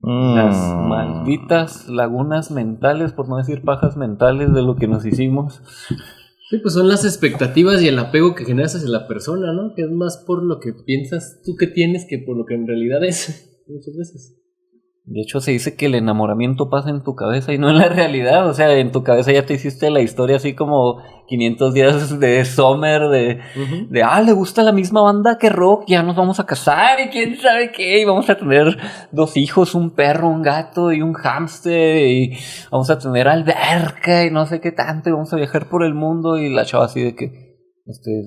Las malditas lagunas mentales, por no decir pajas mentales, de lo que nos hicimos. Sí, pues son las expectativas y el apego que generas hacia la persona, ¿no? Que es más por lo que piensas tú que tienes que por lo que en realidad es, muchas veces. De hecho, se dice que el enamoramiento pasa en tu cabeza y no en la realidad. O sea, en tu cabeza ya te hiciste la historia así como 500 días de Summer, de le gusta la misma banda que Rock, ya nos vamos a casar y quién sabe qué, y vamos a tener 2 hijos, un perro, un gato y un hámster, y vamos a tener alberca y no sé qué tanto, y vamos a viajar por el mundo, y la chava así de que,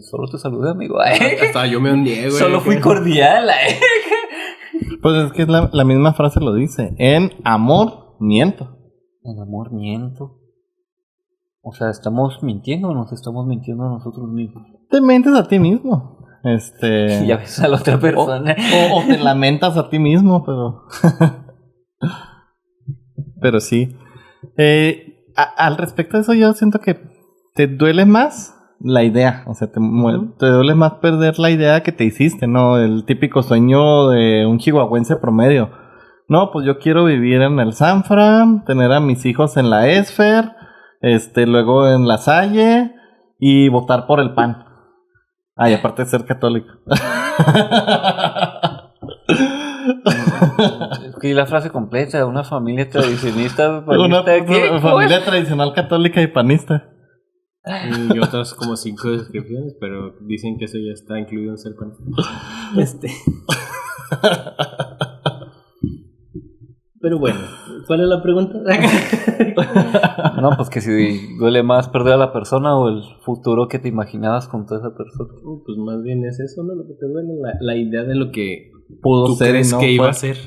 solo te saludé, amigo. Hasta yo me hundí, güey. Solo fui cordial, Pues es que es la misma frase lo dice. En amor, miento. En amor, miento. O sea, ¿estamos mintiendo o nos estamos mintiendo a nosotros mismos? Te mientes a ti mismo. Y ya ves a la otra persona. O te lamentas a ti mismo, pero... pero sí. Al respecto de eso, yo siento que te duele más la idea. O sea, te duele más perder la idea que te hiciste, ¿no? El típico sueño de un chihuahuense promedio. No, pues yo quiero vivir en el Sanfra, tener a mis hijos en la Esfer, luego en la Salle y votar por el PAN. Y aparte de ser católico. Y la frase completa, una familia tradicionista, Una panista, familia tradicional católica y panista. Y otras como 5 descripciones, pero dicen que eso ya está incluido en ser panista. Pero bueno, ¿cuál es la pregunta? No, pues que si duele más perder a la persona o el futuro que te imaginabas con toda esa persona. Pues más bien es eso, ¿no? Lo que te duele, la idea de lo que Pudo tú ser crees no que iba fue. a ser.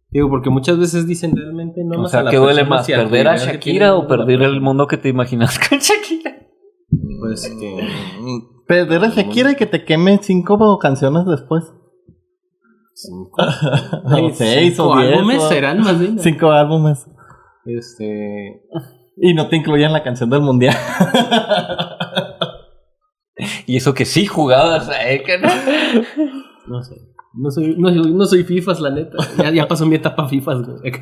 Digo, porque muchas veces dicen realmente no O más sea, a la ¿qué duele persona, más? si a la ¿Perder a idea que Shakira tiene o la perder el persona. mundo que te imaginas con Shakira? Pues que... Perder a Shakira y que te queme 5 canciones después. 5 O 6 o 10. álbumes serán más bien. 5 álbumes. Y no te incluyen la canción del mundial. Y eso que sí jugabas, que no. no sé. No soy FIFAs, la neta. Ya pasó mi etapa FIFAs, güey.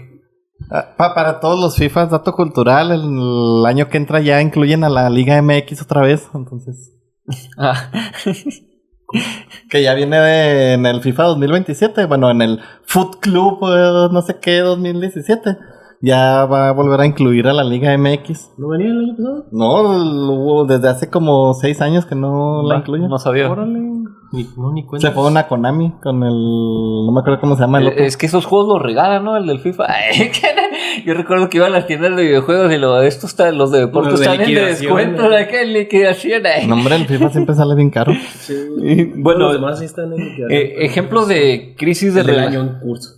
Para todos los FIFAs, dato cultural, el año que entra ya incluyen a la Liga MX otra vez, entonces... que ya viene en el FIFA 2027, bueno, en el Foot Club, no sé qué, 2017, ya va a volver a incluir a la Liga MX. ¿No venía el año pasado? No, hubo desde hace como 6 años que no la incluyen. No sabía. Órale. Ni cuenta. Se fue una Konami con el... no me acuerdo cómo se llama el otro. Es que esos juegos los regalan, ¿no? El del FIFA. Yo recuerdo que iba a las tiendas de videojuegos y los de deportes Los de están en liquidación, descuento, en liquidación. No, hombre, el FIFA siempre sale bien caro. Sí. Y, bueno, los demás sí están en ejemplos de crisis de del año en curso.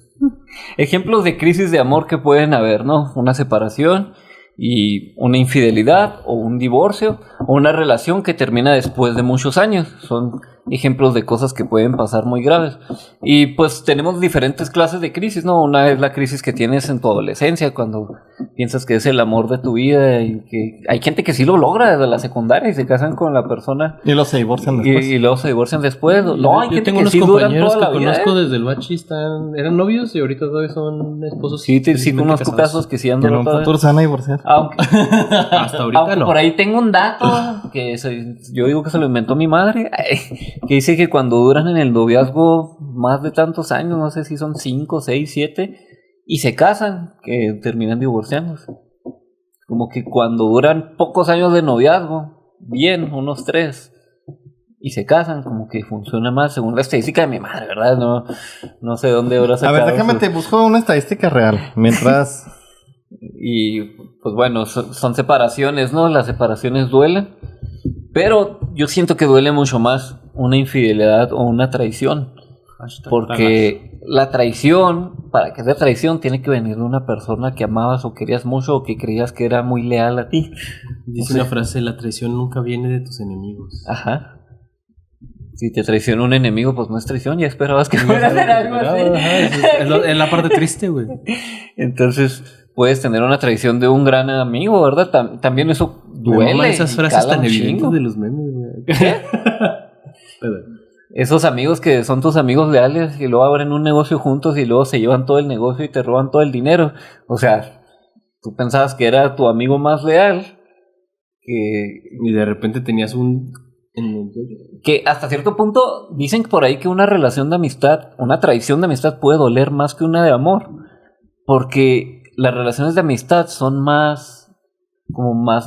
Ejemplos de crisis de amor que pueden haber, ¿no? Una separación y una infidelidad o un divorcio o una relación que termina después de muchos años. Son ejemplos de cosas que pueden pasar muy graves. Y pues tenemos diferentes clases de crisis, ¿no? Una es la crisis que tienes en tu adolescencia, cuando piensas que es el amor de tu vida y que hay gente que sí lo logra desde la secundaria y se casan con la persona Y los se divorcian después. y luego se divorcian después. No, hay Yo gente tengo que unos sí duran compañeros toda la que vida. conozco desde el bachi, eran novios y ahorita todavía son esposos. Sí, sí felizmente conozco casados. casos que sí Y andan en un todavía. futuro se van a divorciar. Aunque Hasta ahorita Aunque no. por ahí tengo un dato que yo digo que se lo inventó mi madre, que dice que cuando duran en el noviazgo más de tantos años, no sé si son 5, 6, 7, y se casan, que terminan divorciándose. Como que cuando duran pocos años de noviazgo, bien, unos 3, y se casan, como que funciona más según la estadística de mi madre, ¿verdad? No sé dónde ahora A ver, déjame, te busco una estadística real. Mientras... Y pues bueno, son separaciones, ¿no? Las separaciones duelen, pero yo siento que duele mucho más una infidelidad o una traición. Porque la traición, para que sea traición, tiene que venir de una persona que amabas o querías mucho o que creías que era muy leal a ti. Dice una frase, la traición nunca viene de tus enemigos. Ajá. Si te traiciona un enemigo, pues no es traición, ya esperabas que fuera a hacer algo así. Es la parte triste, güey. Entonces, puedes tener una traición de un gran amigo, ¿verdad? También eso duele. Esas y frases cala tan un evidentes chingo. de los memes, güey. Perdón. Esos amigos que son tus amigos leales y luego abren un negocio juntos y luego se llevan todo el negocio y te roban todo el dinero. O sea, tú pensabas que era tu amigo más leal, Y de repente tenías que hasta cierto punto dicen por ahí que una relación de amistad, una traición de amistad puede doler más que una de amor. Porque las relaciones de amistad son más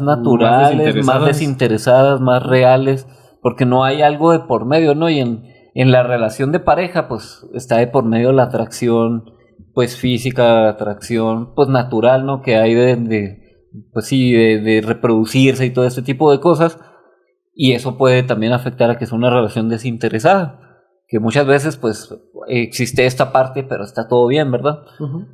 naturales, más desinteresadas, más reales. Porque no hay algo de por medio, ¿no? Y en la relación de pareja, pues, está de por medio la atracción, pues, física, la atracción, pues, natural, ¿no? Que hay pues sí, de reproducirse y todo este tipo de cosas. Y eso puede también afectar a que sea una relación desinteresada. Que muchas veces, pues, existe esta parte, pero está todo bien, ¿verdad? Uh-huh.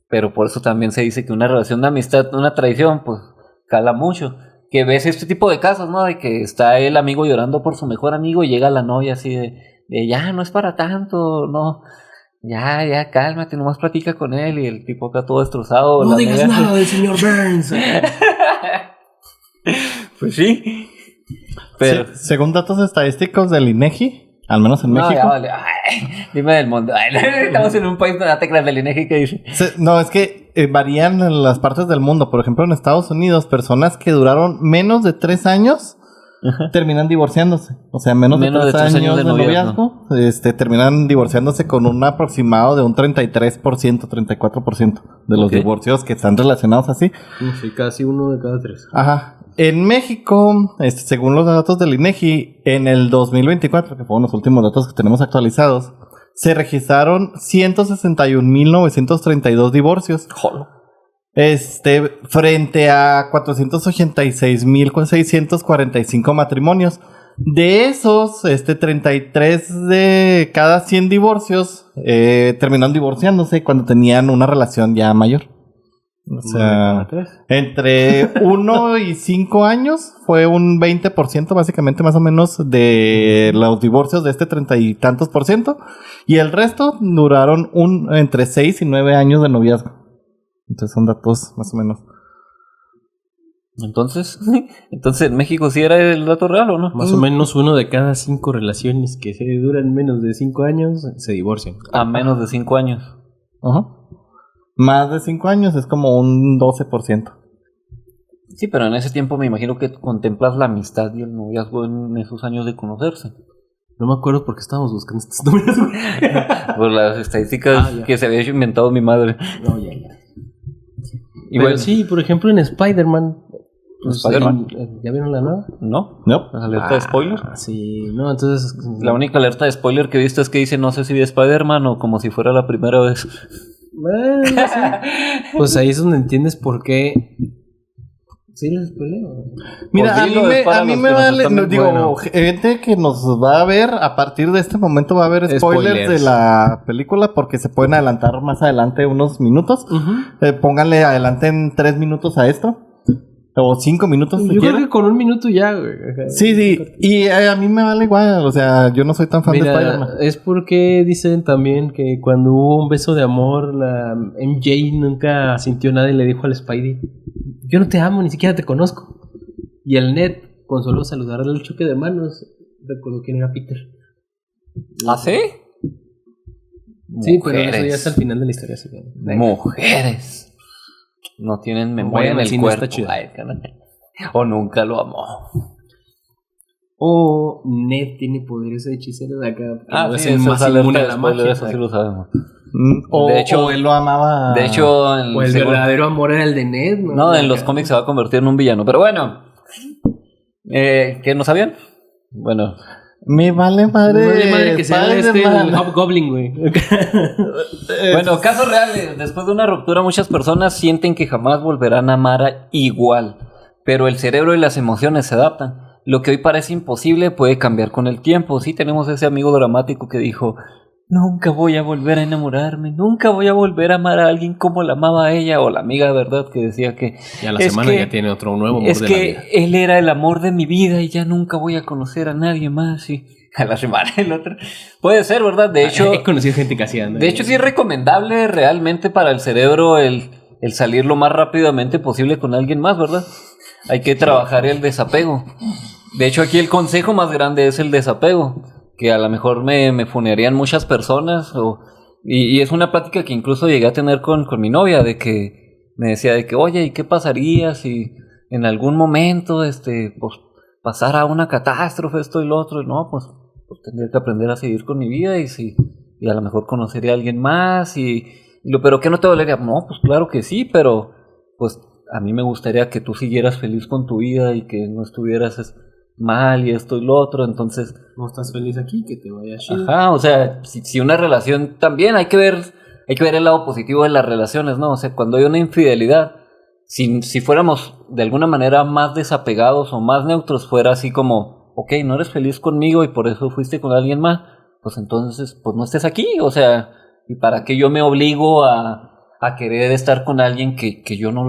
Pero por eso también se dice que una relación de amistad, una traición, pues, cala mucho. Que ves este tipo de casos, ¿no? De que está el amigo llorando por su mejor amigo y llega la novia así de ya, no es para tanto, no, ya, cálmate, nomás platica con él y el tipo acá todo destrozado. No digas nada del señor Burns. Pues sí. Pero... según datos estadísticos del INEGI, al menos en México. Ya vale. Ay, dime del mundo. Ay, estamos en un país donde no te creas del INEGI, ¿qué dice? No, es que varían en las partes del mundo. Por ejemplo, en Estados Unidos, personas que duraron menos de 3 años terminan divorciándose. O sea, menos de 3 años de noviazgo, terminan divorciándose con un aproximado de un 33%, 34% de los divorcios que están relacionados así. Sí, casi 1 de cada 3. Ajá. En México, según los datos del INEGI, en el 2024, que fueron los últimos datos que tenemos actualizados, se registraron 161,932 divorcios. Jolo. Frente a 486,645 matrimonios. De esos, 33 de cada 100 divorcios terminaron divorciándose cuando tenían una relación ya mayor. O sea, entre 1 y 5 años fue un 20%, básicamente, más o menos, de los divorcios de 30 y tantos %. Y el resto duraron entre 6 y 9 años de noviazgo. Entonces son datos más o menos. Entonces en México sí era el dato real, ¿o no? Más o menos 1 de cada 5 relaciones que se duran menos de 5 años se divorcian. A menos de 5 años. Ajá. Más de 5 años es como un 12%. Sí, pero en ese tiempo me imagino que contemplas la amistad y el noviazgo en esos años de conocerse. No me acuerdo por qué estábamos buscando estos números. Por las estadísticas que se había inventado mi madre. No, ya. Y pero bueno, sí, por ejemplo, en Spider-Man. Pues, ¿Spider-Man? ¿Ya vieron la nueva? ¿No? No. ¿Alerta de spoiler? Sí, no, entonces... La única alerta de spoiler que he visto es que dice no sé si vi Spider-Man o como si fuera la primera vez. Bueno, sí. Pues ahí es donde entiendes por qué... Sí, les spoileo. Mira, Pues dilo, es para a mí los me que nos vale, están no, viendo. digo, gente que nos va a ver a partir de este momento va a haber spoilers de la película porque se pueden adelantar más adelante unos minutos. Pónganle adelante en 3 minutos a esto. O 5 minutos. Yo creo que con 1 minuto ya, güey. Sí. Y a mí me vale igual. O sea, yo no soy tan fan de Spider-Man. Es porque dicen también que cuando hubo un beso de amor, la MJ nunca sintió nada y le dijo al Spidey: yo no te amo, ni siquiera te conozco. Y el Ned, con solo saludarle el choque de manos, recordó quién era Peter. ¿Ah, sí? Sí, pero eso ya es al final de la historia. Así que... Mujeres. No tienen memoria en el cuerpo. Ay, o nunca lo amó. O Ned tiene poderes de hechicero de acá. Sí, eso es alerta de spoiler, eso sí lo sabemos. De hecho, él lo amaba. De hecho, o el verdadero amor era el de Ned, ¿no? No, en los cómics se va a convertir en un villano. Pero bueno, ¿qué no sabían? Bueno, Me vale No madre. vale madre que sea padre el mal. Hobgoblin, güey. Bueno, casos reales. Después de una ruptura, muchas personas sienten que jamás volverán a amar igual. Pero el cerebro y las emociones se adaptan. Lo que hoy parece imposible puede cambiar con el tiempo. Sí, tenemos ese amigo dramático que dijo: nunca voy a volver a enamorarme, nunca voy a volver a amar a alguien como la amaba a ella. O la amiga, ¿verdad? Que decía que Y a la es semana que- ya tiene otro nuevo amor es de la que vida. él era el amor de mi vida y ya nunca voy a conocer a nadie más. Y a la semana el otro. Puede ser, ¿verdad? De hecho, He conocido gente que así anda. de hecho sí es recomendable realmente para el cerebro el salir lo más rápidamente posible con alguien más, ¿verdad? Hay que trabajar el desapego. De hecho, aquí el consejo más grande es el desapego, que a lo mejor me funearían muchas personas. Y es una plática que incluso llegué a tener con mi novia, de que me decía de que, oye, ¿y qué pasaría si en algún momento pues, pasara una catástrofe, esto y lo otro? No, pues tendría que aprender a seguir con mi vida y a lo mejor conocería a alguien más. Pero ¿qué no te dolería? No, pues claro que sí, pero pues a mí me gustaría que tú siguieras feliz con tu vida y que no estuvieras mal y esto y lo otro. Entonces, No estás feliz aquí, que te vaya chido. ajá, o sea, si una relación también hay que ver el lado positivo de las relaciones, ¿no? O sea, cuando hay una infidelidad, si fuéramos de alguna manera más desapegados o más neutros, fuera así como, ok, no eres feliz conmigo y por eso fuiste con alguien más, pues entonces, pues no estés aquí. O sea, ¿y para qué yo me obligo a querer estar con alguien que yo no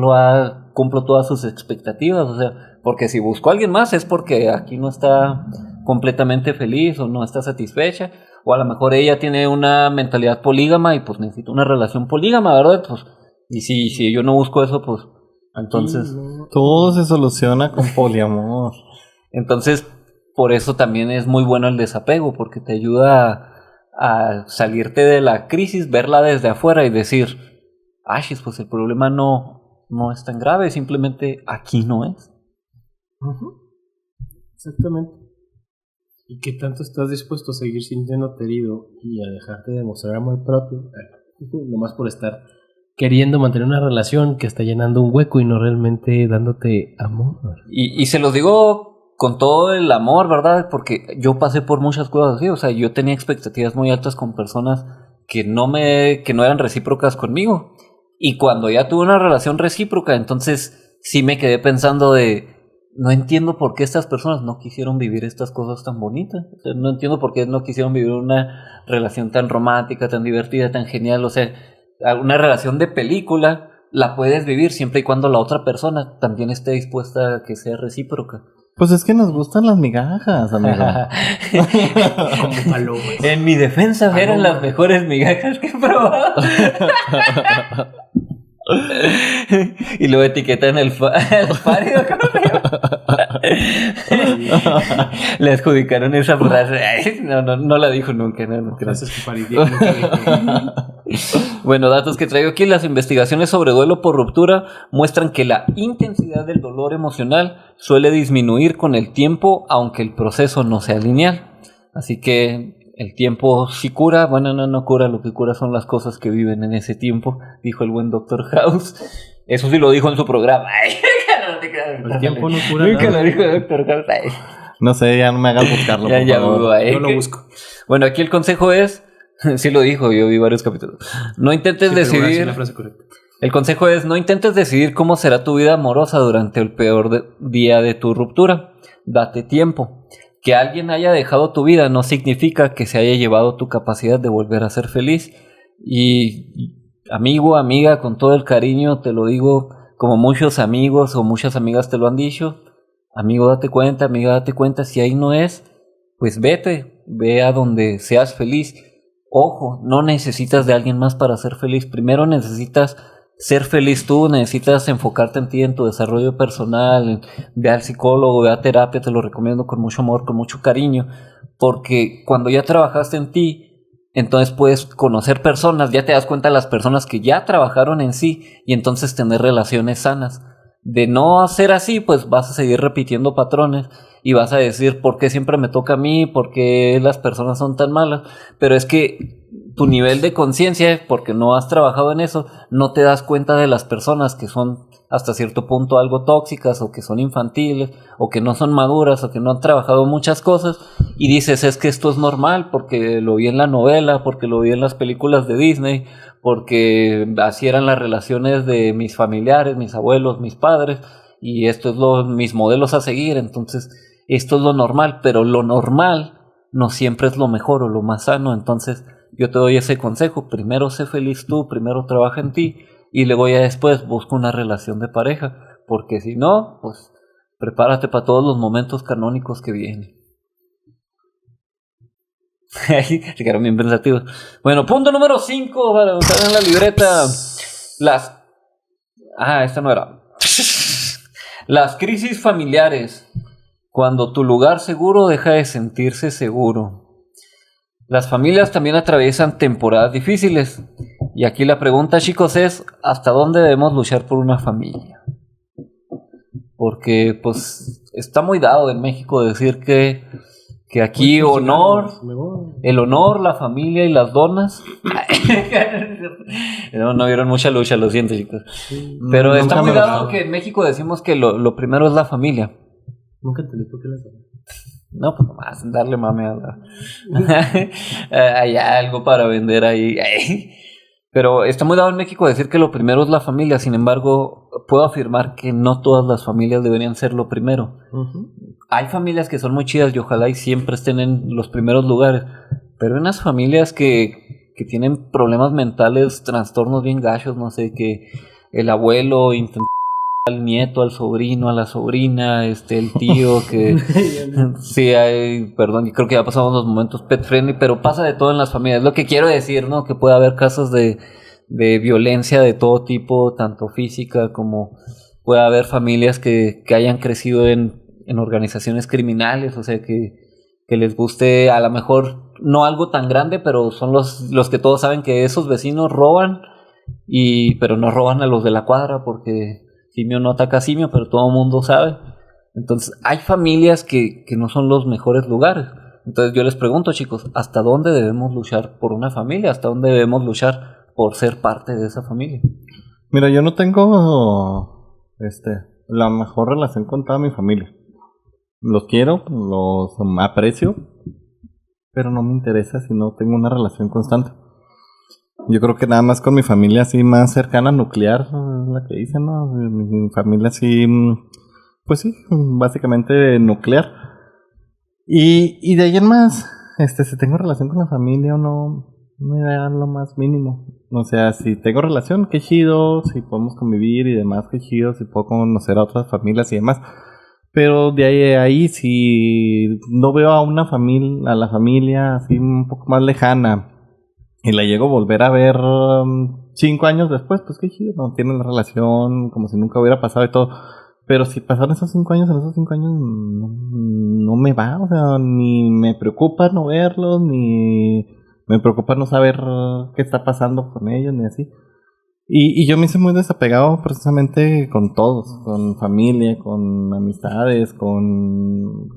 cumplo todas sus expectativas? O sea, porque si busco a alguien más es porque aquí no está completamente feliz o no está satisfecha, o a lo mejor ella tiene una mentalidad polígama y pues necesita una relación polígama, ¿verdad? Pues, y si yo no busco eso, pues entonces Todo se soluciona con poliamor. por eso también es muy bueno el desapego, porque te ayuda a salirte de la crisis, verla desde afuera y decir, pues el problema no es tan grave, simplemente aquí no es. Exactamente. ¿Y qué tanto estás dispuesto a seguir sintiéndote herido y a dejarte de mostrar amor propio? Nomás por estar queriendo mantener una relación que está llenando un hueco y no realmente dándote amor. Y se los digo con todo el amor, ¿verdad? Porque yo pasé por muchas cosas así. O sea, yo tenía expectativas muy altas con personas que no eran recíprocas conmigo. Y cuando ya tuve una relación recíproca, entonces sí me quedé pensando no entiendo por qué estas personas no quisieron vivir estas cosas tan bonitas. O sea, no entiendo por qué no quisieron vivir una relación tan romántica, tan divertida, tan genial. O sea, una relación de película la puedes vivir siempre y cuando la otra persona también esté dispuesta a que sea recíproca. Pues es que nos gustan las migajas, amigo. Como palomas. En mi defensa eran las mejores migajas que he probado. Y luego etiquetan el pálido. Le adjudicaron esa frase. Ay, no la dijo nunca. No. Gracias, Farid. Nunca dijo. Bueno, datos que traigo aquí. Las investigaciones sobre duelo por ruptura muestran que la intensidad del dolor emocional suele disminuir con el tiempo, aunque el proceso no sea lineal. Así que el tiempo sí cura. Bueno, no cura. Lo que cura son las cosas que viven en ese tiempo, dijo el buen Dr. House. Eso sí lo dijo en su programa. El tiempo no cura Nunca nada. lo dijo Dr. House. No sé, ya no me hagas buscarlo, por Ya favor. dudo, Yo lo busco. Bueno, aquí el consejo es, sí lo dijo, yo vi varios capítulos. No intentes Sí, pero voy a decir decidir. la frase correcta. El consejo es, no intentes decidir cómo será tu vida amorosa durante el peor día de tu ruptura. Date tiempo. Que alguien haya dejado tu vida no significa que se haya llevado tu capacidad de volver a ser feliz. Y amigo, amiga, con todo el cariño te lo digo, como muchos amigos o muchas amigas te lo han dicho. Amigo, date cuenta, amiga, date cuenta, si ahí no es, pues ve a donde seas feliz. Ojo, no necesitas de alguien más para ser feliz. Primero necesitas ser feliz tú, necesitas enfocarte en ti, en tu desarrollo personal. Ve al psicólogo, ve a terapia, te lo recomiendo con mucho amor, con mucho cariño, porque cuando ya trabajaste en ti, entonces puedes conocer personas, ya te das cuenta de las personas que ya trabajaron en sí y entonces tener relaciones sanas. De no hacer así, pues vas a seguir repitiendo patrones y vas a decir, ¿por qué siempre me toca a mí? ¿Por qué las personas son tan malas? Pero es que tu nivel de conciencia, porque no has trabajado en eso, no te das cuenta de las personas que son hasta cierto punto algo tóxicas o que son infantiles o que no son maduras o que no han trabajado muchas cosas y dices es que esto es normal porque lo vi en la novela, porque lo vi en las películas de Disney, porque así eran las relaciones de mis familiares, mis abuelos, mis padres y esto es mis modelos a seguir, entonces esto es lo normal, pero lo normal no siempre es lo mejor o lo más sano, entonces yo te doy ese consejo, primero sé feliz tú, primero trabaja en ti y luego ya después busca una relación de pareja, porque si no, pues prepárate para todos los momentos canónicos que vienen. Se quedaron bien pensativos. Bueno, punto número 5 para buscar en la libreta. Esta no era. Las crisis familiares. Cuando tu lugar seguro deja de sentirse seguro. Las familias también atraviesan temporadas difíciles. Y aquí la pregunta, chicos, es ¿hasta dónde debemos luchar por una familia? Porque, pues, está muy dado en México decir que aquí el honor, la familia y las donas. No vieron mucha lucha, lo siento, chicos. Pero está muy dado que en México decimos que lo primero es la familia. Nunca te por qué las donas. No, pues nomás darle mame a hay algo para vender ahí. Pero está muy dado en México decir que lo primero es la familia. Sin embargo, puedo afirmar que no todas las familias deberían ser lo primero. Hay familias que son muy chidas y ojalá y siempre estén en los primeros lugares. Pero hay unas familias que tienen problemas mentales, trastornos bien gachos, no sé, que el abuelo intenta al nieto, al sobrino, a la sobrina, el tío, que sí hay, perdón, creo que ya pasamos los momentos pet friendly, pero pasa de todo en las familias, es lo que quiero decir, ¿no? Que puede haber casos de violencia de todo tipo, tanto física como puede haber familias que hayan crecido en organizaciones criminales, o sea, que les guste a lo mejor no algo tan grande, pero son los que todos saben que esos vecinos roban, pero no roban a los de la cuadra porque simio no ataca a simio, pero todo el mundo sabe. Entonces hay familias que no son los mejores lugares. Entonces yo les pregunto, chicos, ¿hasta dónde debemos luchar por una familia? ¿Hasta dónde debemos luchar por ser parte de esa familia? Mira, yo no tengo la mejor relación con toda mi familia. Los quiero, los aprecio, pero no me interesa si no tengo una relación constante. Yo creo que nada más con mi familia así más cercana, nuclear, la que dicen, ¿no? Mi familia así, pues sí, básicamente nuclear. Y de ahí en más, si tengo relación con la familia o no, me da lo más mínimo. O sea, si tengo relación, qué chido, si podemos convivir y demás, qué chido, si puedo conocer a otras familias y demás. Pero de ahí si no veo a la familia así un poco más lejana, y la llego a volver a ver 5 años después, pues qué chido, no tienen la relación como si nunca hubiera pasado y todo. Pero si pasaron esos 5 años, en esos 5 años no me va, o sea, ni me preocupa no verlos, ni me preocupa no saber qué está pasando con ellos, ni así. Y yo me hice muy desapegado precisamente con todos, con familia, con amistades, con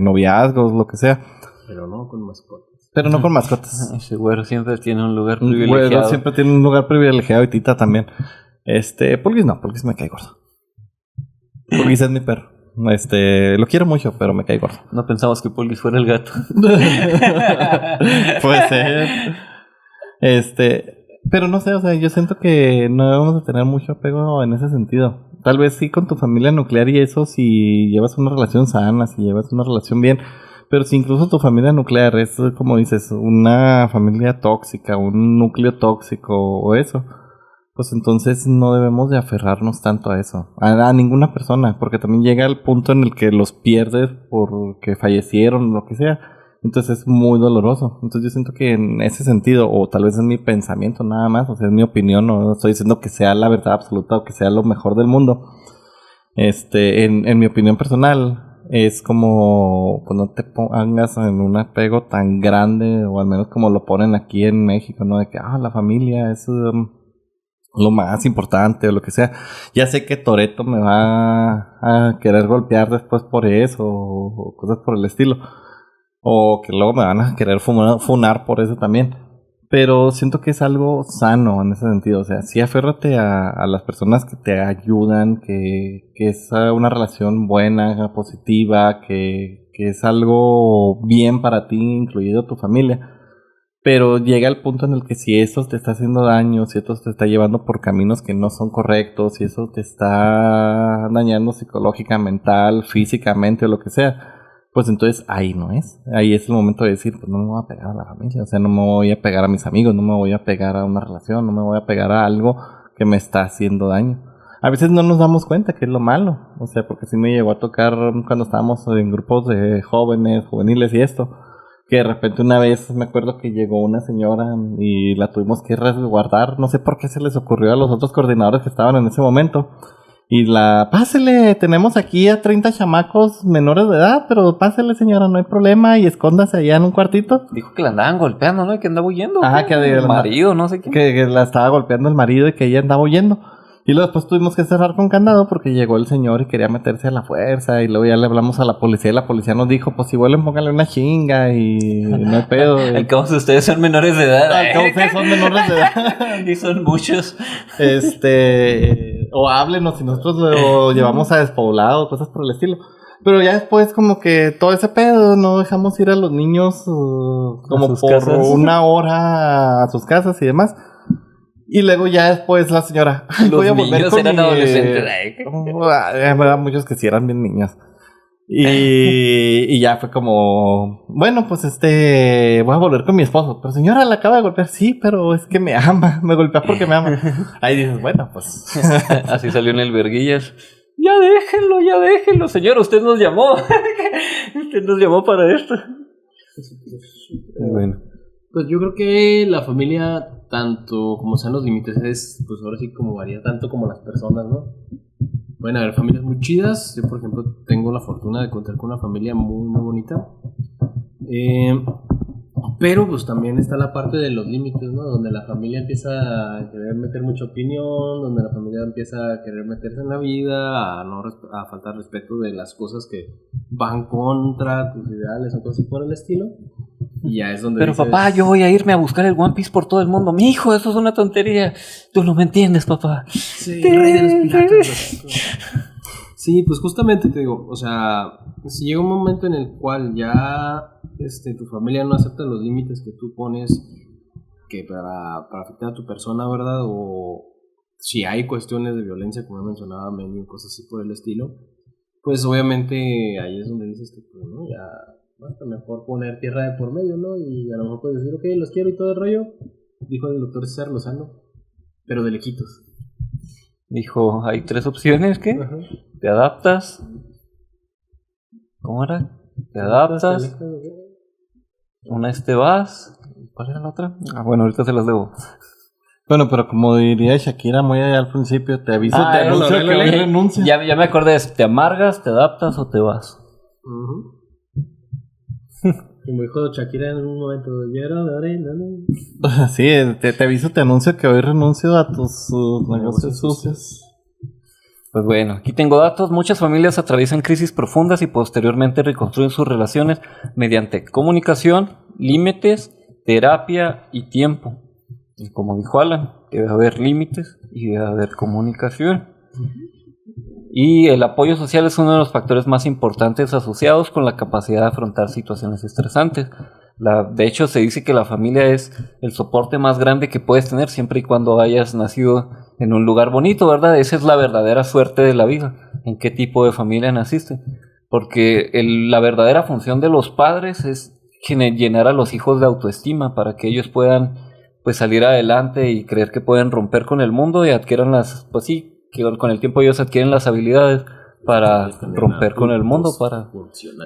noviazgos, lo que sea. Pero no con mascotas. Pero no con mascotas. Ese güero siempre tiene un lugar privilegiado. Güero siempre tiene un lugar privilegiado y Tita también. Pulguis no, Pulguis me cae gordo. Pulguis es mi perro. Lo quiero mucho, pero me cae gordo. No pensamos que Pulguis fuera el gato. Puede ser. Pero no sé, o sea, yo siento que no debemos de tener mucho apego en ese sentido. Tal vez sí con tu familia nuclear y eso, si llevas una relación sana, si llevas una relación bien. Pero si incluso tu familia nuclear es, como dices, una familia tóxica, un núcleo tóxico o eso, pues entonces no debemos de aferrarnos tanto a eso, a ninguna persona, porque también llega el punto en el que los pierdes porque fallecieron, lo que sea. Entonces es muy doloroso. Entonces yo siento que en ese sentido, o tal vez es mi pensamiento nada más, o sea, es mi opinión, no estoy diciendo que sea la verdad absoluta o que sea lo mejor del mundo. En mi opinión personal, es como pues no te pongas en un apego tan grande, o al menos como lo ponen aquí en México, ¿no? De que la familia es lo más importante o lo que sea. Ya sé que Toretto me va a querer golpear después por eso o cosas por el estilo. O que luego me van a querer funar por eso también. Pero siento que es algo sano en ese sentido. O sea, sí aférrate a las personas que te ayudan, que es una relación buena, positiva, que es algo bien para ti, incluido tu familia. Pero llega el punto en el que si eso te está haciendo daño, si eso te está llevando por caminos que no son correctos, si eso te está dañando psicológica, mental, físicamente o lo que sea, pues entonces ahí no es. Ahí es el momento de decir, pues no me voy a pegar a la familia, o sea, no me voy a pegar a mis amigos, no me voy a pegar a una relación, no me voy a pegar a algo que me está haciendo daño. A veces no nos damos cuenta que es lo malo, o sea, porque sí me llegó a tocar cuando estábamos en grupos de jóvenes, juveniles y esto, que de repente una vez me acuerdo que llegó una señora y la tuvimos que resguardar, no sé por qué se les ocurrió a los otros coordinadores que estaban en ese momento. Y pásele, tenemos aquí a 30 chamacos menores de edad, pero pásele señora, no hay problema, y escóndase allá en un cuartito. Dijo que la andaban golpeando, ¿no? Y que andaba huyendo. Que el marido, no sé qué. Que la estaba golpeando el marido y que ella andaba huyendo. Y luego después tuvimos que cerrar con candado porque llegó el señor y quería meterse a la fuerza. Y luego ya le hablamos a la policía y la policía nos dijo, pues si vuelven pónganle una chinga y no hay pedo. Al cabo si ustedes son menores de edad. Al cabo ustedes son menores de edad. Y son muchos. O háblenos si nosotros lo llevamos a despoblado, cosas por el estilo. Pero ya después como que todo ese pedo, no dejamos ir a los niños como por casas. Una hora a sus casas y demás. Y luego ya después la señora, los voy a volver con eran adolescentes. Muchos que sí eran bien niños. Y ya fue como, bueno, pues voy a volver con mi esposo. Pero señora, la acaba de golpear. Sí, pero es que me ama, me golpea porque me ama. Ahí dices, bueno, pues. Así salió en el Verguillas. Ya déjenlo, señor, usted nos llamó. Usted nos llamó para esto. Bueno. Pues yo creo que la familia, tanto como sean los límites, es, pues ahora sí como varía tanto como las personas, ¿no? Pueden haber familias muy chidas. Yo, por ejemplo, tengo la fortuna de contar con una familia muy, muy bonita. Pero pues también está la parte de los límites, ¿no? Donde la familia empieza a querer meter mucha opinión, donde la familia empieza a querer meterse en la vida, a faltar respeto de las cosas que van contra tus ideales o cosas por el estilo. Y ya es donde pero dices, papá, yo voy a irme a buscar el One Piece por todo el mundo. Mi hijo, eso es una tontería. Tú no me entiendes, papá. Sí, el rey de los piratas. Sí, pues justamente te digo, o sea, si llega un momento en el cual ya tu familia no acepta los límites que tú pones que para afectar a tu persona, ¿verdad? O si hay cuestiones de violencia, como mencionaba Mendy, y cosas así por el estilo, pues obviamente ahí es donde dices que, pues, ¿no? Ya basta mejor poner tierra de por medio, ¿no? Y a lo mejor puedes decir, ok, los quiero y todo el rollo, dijo el doctor César Lozano, pero de lejitos. Dijo, hay 3 opciones, ¿qué? Ajá. Te adaptas. ¿Cómo era? Te adaptas. Una te vas. ¿Cuál era la otra? Bueno, ahorita se las debo. Bueno, pero como diría Shakira muy al principio, te aviso, te anuncio que hoy renuncia. Ya me acordé, ¿te amargas, te adaptas o te vas? Como dijo Shakira en un momento, sí, te aviso, te anuncio que hoy renuncio a tus negocios sucios. Pues bueno, aquí tengo datos. Muchas familias atraviesan crisis profundas y posteriormente reconstruyen sus relaciones mediante comunicación, límites, terapia y tiempo. Y como dijo Alan, debe haber límites y debe haber comunicación. Y el apoyo social es uno de los factores más importantes asociados con la capacidad de afrontar situaciones estresantes. De hecho, se dice que la familia es el soporte más grande que puedes tener siempre y cuando hayas nacido en un lugar bonito, ¿verdad? Esa es la verdadera suerte de la vida, en qué tipo de familia naciste. Porque la verdadera función de los padres es llenar a los hijos de autoestima para que ellos puedan pues salir adelante y creer que pueden romper con el mundo y adquieran que con el tiempo ellos adquieren las habilidades para romper con el mundo, para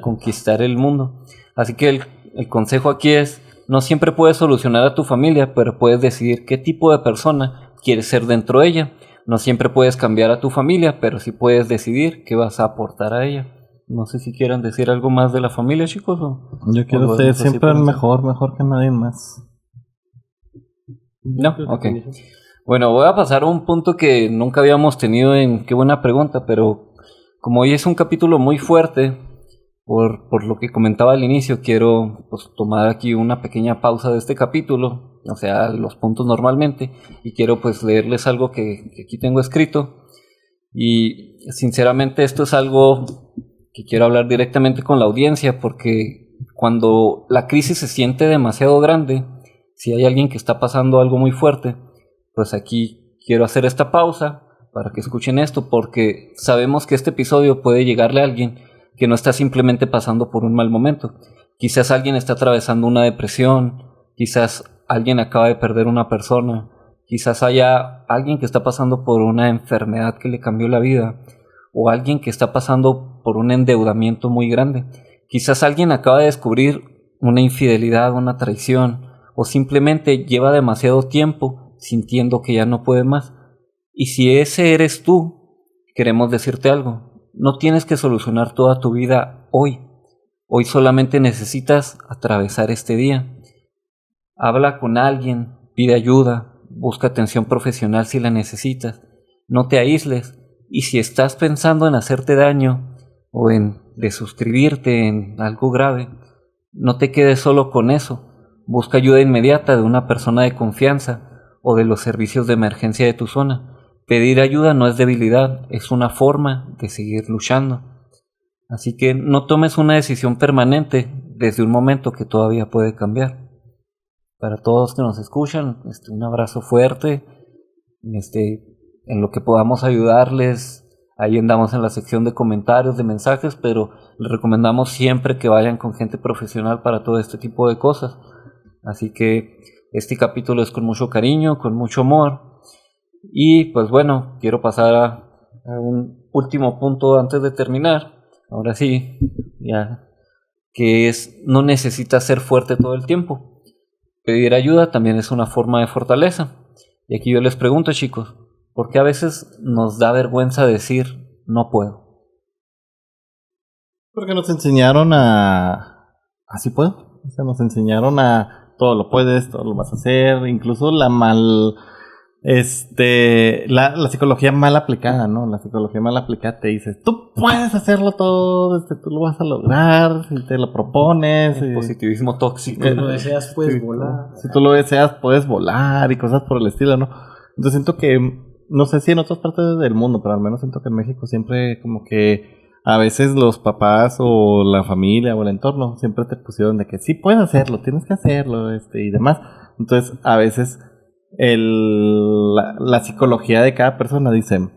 conquistar el mundo. Así que el consejo aquí es, no siempre puedes solucionar a tu familia, pero puedes decidir qué tipo de persona quieres ser dentro de ella. No siempre puedes cambiar a tu familia, pero sí puedes decidir qué vas a aportar a ella. No sé si quieran decir algo más de la familia, chicos. Yo quiero ser siempre el mejor que nadie más. No, ok. Bueno, voy a pasar a un punto que nunca habíamos tenido en Qué buena pregunta, pero como hoy es un capítulo muy fuerte, Por lo que comentaba al inicio, quiero pues, tomar aquí una pequeña pausa de este capítulo, o sea, los puntos normalmente, y quiero pues leerles algo que aquí tengo escrito. Y sinceramente esto es algo que quiero hablar directamente con la audiencia, porque cuando la crisis se siente demasiado grande, si hay alguien que está pasando algo muy fuerte, pues aquí quiero hacer esta pausa para que escuchen esto, porque sabemos que este episodio puede llegarle a alguien que no está simplemente pasando por un mal momento. Quizás alguien está atravesando una depresión, quizás alguien acaba de perder una persona, quizás haya alguien que está pasando por una enfermedad que le cambió la vida, o alguien que está pasando por un endeudamiento muy grande. Quizás alguien acaba de descubrir una infidelidad, una traición, o simplemente lleva demasiado tiempo sintiendo que ya no puede más. Y si ese eres tú, queremos decirte algo. No tienes que solucionar toda tu vida hoy. Hoy solamente necesitas atravesar este día. Habla con alguien, pide ayuda, busca atención profesional si la necesitas. No te aísles. Y si estás pensando en hacerte daño o en desuscribirte en algo grave, no te quedes solo con eso. Busca ayuda inmediata de una persona de confianza o de los servicios de emergencia de tu zona. Pedir ayuda no es debilidad, es una forma de seguir luchando. Así que no tomes una decisión permanente desde un momento que todavía puede cambiar. Para todos que nos escuchan, un abrazo fuerte. En lo que podamos ayudarles, ahí andamos en la sección de comentarios, de mensajes, pero les recomendamos siempre que vayan con gente profesional para todo este tipo de cosas. Así que este capítulo es con mucho cariño, con mucho amor. Y pues bueno, quiero pasar a un último punto antes de terminar. Ahora sí, ya, que es no necesitas ser fuerte todo el tiempo. Pedir ayuda también es una forma de fortaleza. Y aquí yo les pregunto, chicos, ¿por qué a veces nos da vergüenza decir no puedo? Porque nos enseñaron a... Así puedo. O sea, nos enseñaron a todo lo puedes, todo lo vas a hacer. Incluso la psicología mal aplicada, ¿no? La psicología mal aplicada te dice, tú puedes hacerlo todo, tú lo vas a lograr, si te lo propones. El positivismo tóxico. Si tú lo deseas, puedes volar. Si tú lo deseas, puedes volar y cosas por el estilo, ¿no? Entonces siento que, no sé si en otras partes del mundo, pero al menos siento que en México siempre como que a veces los papás o la familia o el entorno siempre te pusieron de que sí puedes hacerlo, tienes que hacerlo, y demás. Entonces a veces la psicología de cada persona dice,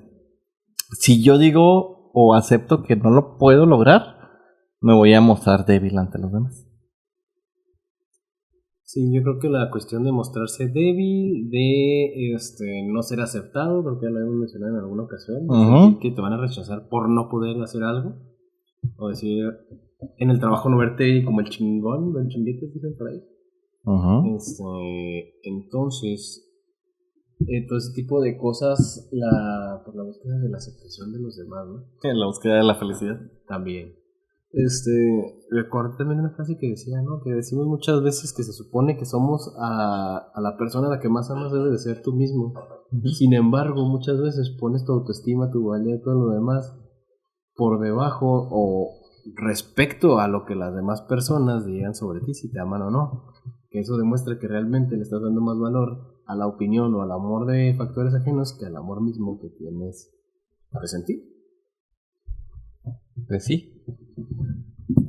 si yo digo o acepto que no lo puedo lograr, me voy a mostrar débil ante los demás. Sí, yo creo que la cuestión de mostrarse débil, de no ser aceptado, creo que ya lo hemos mencionado en alguna ocasión, Uh-huh. que te van a rechazar por no poder hacer algo, o decir, en el trabajo no verte como el chingón, el chinguete, dicen por ahí. Uh-huh. Entonces, todo ese tipo de cosas, por la búsqueda de la aceptación de los demás, ¿no? En la búsqueda de la felicidad. También. Recuerdo también una frase que decía, ¿no? Que decimos muchas veces que se supone que somos a la persona a la que más amas debe de ser tú mismo. Sin embargo, muchas veces pones tu autoestima, tu valía y todo lo demás por debajo o respecto a lo que las demás personas digan sobre ti, si te aman o no. Que eso demuestra que realmente le estás dando más valor a la opinión o al amor de factores ajenos que al amor mismo que tienes para sentir. Pues sí.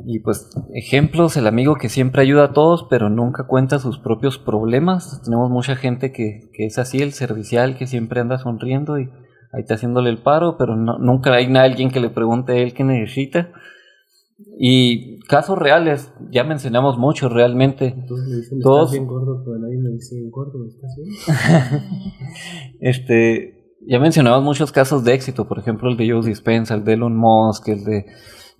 Y pues ejemplos, el amigo que siempre ayuda a todos pero nunca cuenta sus propios problemas. Tenemos mucha gente que es así, el servicial que siempre anda sonriendo y ahí está haciéndole el paro, pero nunca hay alguien que le pregunte a él qué necesita. Y casos reales, ya mencionamos muchos realmente. Entonces me dicen, Todos- estás bien gordo, pero nadie me dice gordo, ¿estás bien? Ya mencionamos muchos casos de éxito, por ejemplo el de Joe Dispenza, el de Elon Musk, el de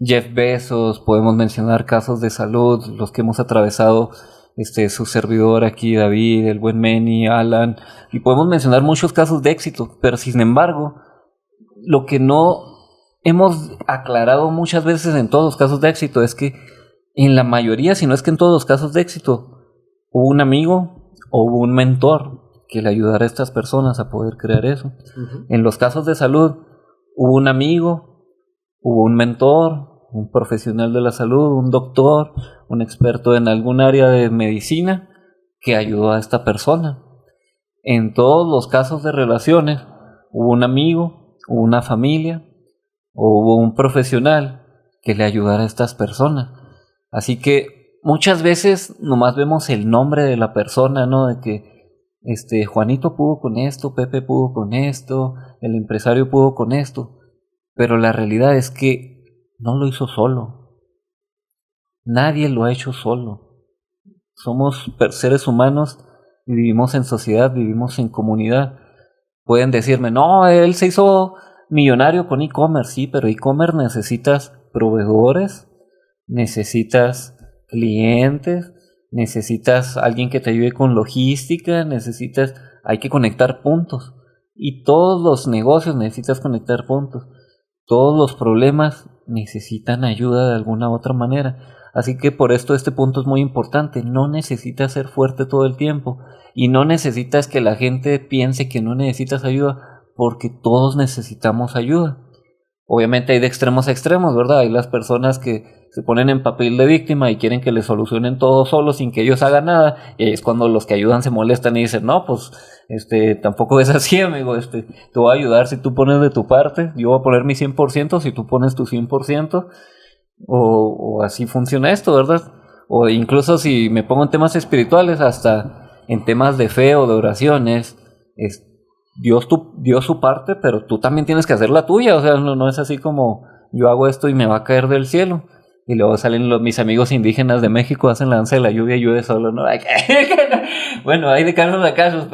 Jeff Bezos. Podemos mencionar casos de salud, los que hemos atravesado, su servidor aquí, David, el buen Manny, Alan, y podemos mencionar muchos casos de éxito, pero sin embargo, lo que no hemos aclarado muchas veces en todos los casos de éxito es que en la mayoría, si no es que en todos los casos de éxito, hubo un amigo o hubo un mentor que le ayudara a estas personas a poder crear eso. En los casos de salud, hubo un amigo, hubo un mentor, un profesional de la salud, un doctor, un experto en algún área de medicina que ayudó a esta persona. En todos los casos de relaciones, hubo un amigo, hubo una familia, o hubo un profesional que le ayudara a estas personas. Así que muchas veces nomás vemos el nombre de la persona, ¿no? De que Juanito pudo con esto, Pepe pudo con esto, el empresario pudo con esto. Pero la realidad es que no lo hizo solo. Nadie lo ha hecho solo. Somos seres humanos, vivimos en sociedad, vivimos en comunidad. Pueden decirme, no, él se hizo millonario con e-commerce. Sí, pero e-commerce necesitas proveedores, necesitas clientes, necesitas alguien que te ayude con logística, hay que conectar puntos. Y todos los negocios necesitas conectar puntos. Todos los problemas necesitan ayuda de alguna u otra manera. Así que por esto este punto es muy importante. No necesitas ser fuerte todo el tiempo. Y no necesitas que la gente piense que no necesitas ayuda, porque todos necesitamos ayuda. Obviamente hay de extremos a extremos, ¿verdad? Hay las personas que se ponen en papel de víctima y quieren que les solucionen todo solo sin que ellos hagan nada. Y ahí es cuando los que ayudan se molestan y dicen, no, pues tampoco es así, amigo. Te voy a ayudar si tú pones de tu parte. Yo voy a poner mi 100% si tú pones tu 100%. O así funciona esto, ¿verdad? O incluso si me pongo en temas espirituales, hasta en temas de fe o de oraciones, Dios dio su parte, pero tú también tienes que hacer la tuya. O sea, no es así como yo hago esto y me va a caer del cielo. Y luego salen mis amigos indígenas de México, hacen la danza de la lluvia y llueve solo, ¿no? Bueno, hay de casos a casos,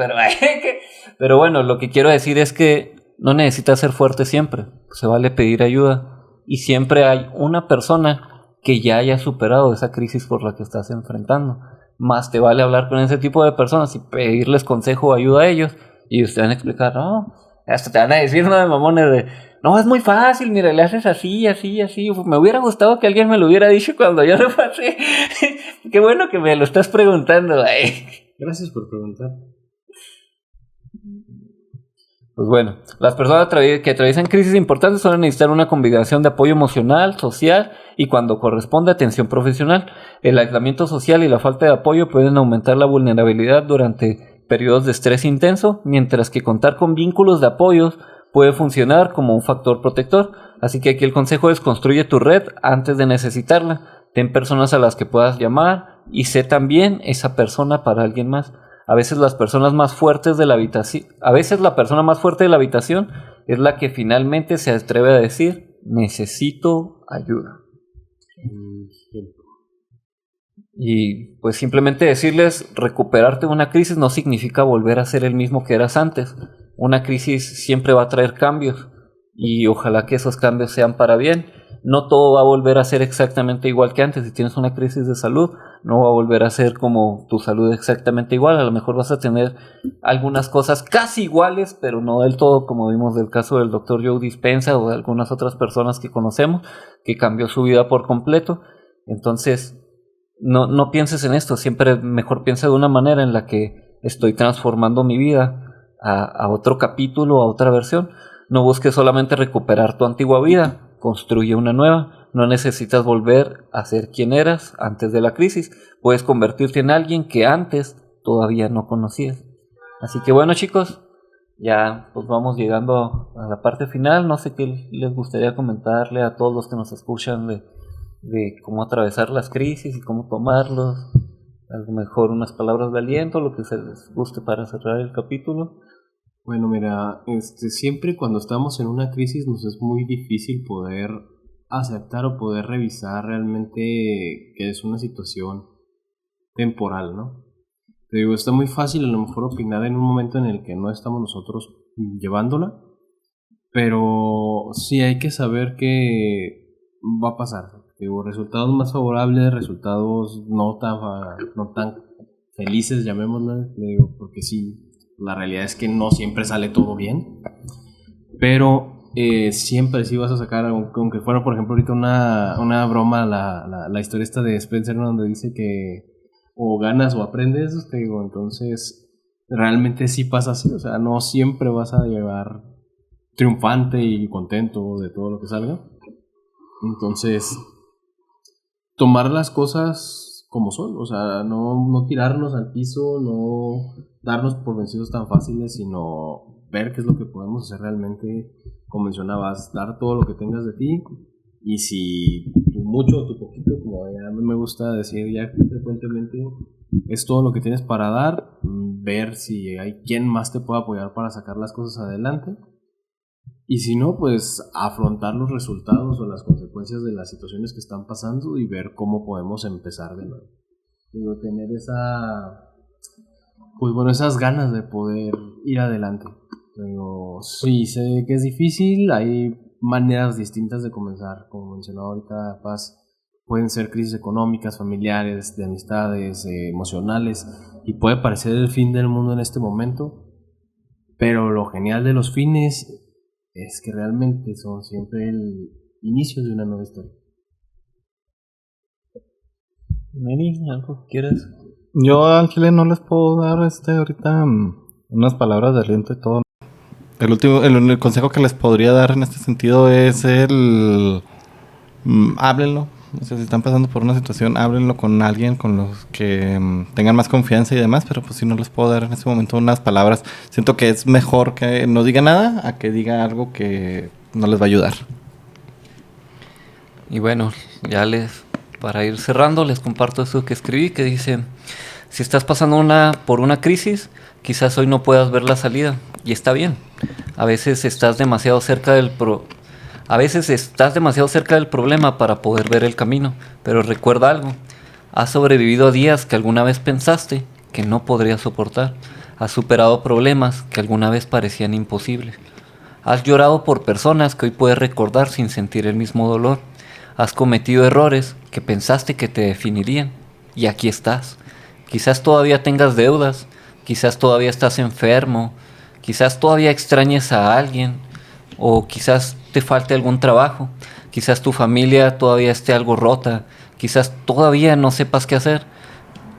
pero bueno, lo que quiero decir es que no necesitas ser fuerte siempre. Se vale pedir ayuda. Y siempre hay una persona que ya haya superado esa crisis por la que estás enfrentando. Más te vale hablar con ese tipo de personas y pedirles consejo o ayuda a ellos. Y ustedes van a explicar, no, hasta te van a decir, no, de mamones, no, es muy fácil, mira, le haces así, así, así. Me hubiera gustado que alguien me lo hubiera dicho cuando yo lo pasé. Qué bueno que me lo estás preguntando, Gracias por preguntar. Pues bueno, las personas que atraviesan crisis importantes suelen necesitar una combinación de apoyo emocional, social y, cuando corresponde, atención profesional. El aislamiento social y la falta de apoyo pueden aumentar la vulnerabilidad durante periodos de estrés intenso, mientras que contar con vínculos de apoyos puede funcionar como un factor protector. Así que aquí el consejo es: construye tu red antes de necesitarla. Ten personas a las que puedas llamar y sé también esa persona para alguien más. A veces la persona más fuerte de la habitación es la que finalmente se atreve a decir, necesito ayuda. Y pues simplemente decirles, recuperarte de una crisis no significa volver a ser el mismo que eras antes. Una crisis siempre va a traer cambios y ojalá que esos cambios sean para bien. No todo va a volver a ser exactamente igual que antes. Si tienes una crisis de salud, no va a volver a ser como tu salud exactamente igual. A lo mejor vas a tener algunas cosas casi iguales, pero no del todo, como vimos del caso del Dr. Joe Dispenza o de algunas otras personas que conocemos, que cambió su vida por completo. Entonces, no pienses en esto. Siempre mejor piensa de una manera en la que estoy transformando mi vida a otro capítulo, a otra versión. No busques solamente recuperar tu antigua vida. Construye una nueva. No necesitas volver a ser quien eras antes de la crisis. Puedes convertirte en alguien que antes todavía no conocías. Así que bueno, chicos, ya pues vamos llegando a la parte final. No sé qué les gustaría comentarle a todos los que nos escuchan de cómo atravesar las crisis y cómo tomarlos. A lo mejor unas palabras de aliento, lo que se les guste para cerrar el capítulo. Bueno, mira, siempre cuando estamos en una crisis nos es muy difícil poder aceptar o poder revisar realmente que es una situación temporal, ¿no? Te digo, está muy fácil a lo mejor opinar en un momento en el que no estamos nosotros llevándola, pero sí hay que saber que va a pasar. Te digo, resultados más favorables, resultados no tan felices, llamémoslo, te digo, porque sí. La realidad es que no siempre sale todo bien, pero siempre sí vas a sacar, aunque fuera por ejemplo ahorita una broma, la historia esta de Spencer, ¿no? Donde dice que o ganas o aprendes, te digo, entonces realmente sí pasa así, o sea, no siempre vas a llegar triunfante y contento de todo lo que salga, Entonces, tomar las cosas como son, o sea, no tirarnos al piso, no darnos por vencidos tan fáciles, sino ver qué es lo que podemos hacer realmente. Como mencionabas, dar todo lo que tengas de ti, y si tu mucho o tu poquito, como a mí me gusta decir ya frecuentemente, es todo lo que tienes para dar, ver si hay quien más te pueda apoyar para sacar las cosas adelante, y si no, pues afrontar los resultados o las consecuencias de las situaciones que están pasando y ver cómo podemos empezar de nuevo. Digo, tener esas ganas de poder ir adelante. Pero sí, sé que es difícil, hay maneras distintas de comenzar, como mencionaba ahorita Paz. Pueden ser crisis económicas, familiares, de amistades, emocionales, y puede parecer el fin del mundo en este momento, pero lo genial de los fines es que realmente son siempre el inicio de una nueva historia. Meni, ¿algo quieres? Yo al chile no les puedo dar ahorita unas palabras de aliento y todo. El consejo que les podría dar en este sentido es háblenlo. O sea, si están pasando por una situación, háblenlo con alguien con los que tengan más confianza y demás, pero pues si no les puedo dar en este momento unas palabras, siento que es mejor que no diga nada a que diga algo que no les va a ayudar. Y bueno, para ir cerrando, les comparto esto que escribí, que dice: si estás pasando por una crisis, quizás hoy no puedas ver la salida, y está bien. A veces estás demasiado cerca del problema para poder ver el camino, pero recuerda algo: has sobrevivido a días que alguna vez pensaste que no podrías soportar, has superado problemas que alguna vez parecían imposibles, has llorado por personas que hoy puedes recordar sin sentir el mismo dolor, has cometido errores que pensaste que te definirían, y aquí estás. Quizás todavía tengas deudas, quizás todavía estás enfermo, quizás todavía extrañes a alguien, o quizás te falte algún trabajo, quizás tu familia todavía esté algo rota, quizás todavía no sepas qué hacer,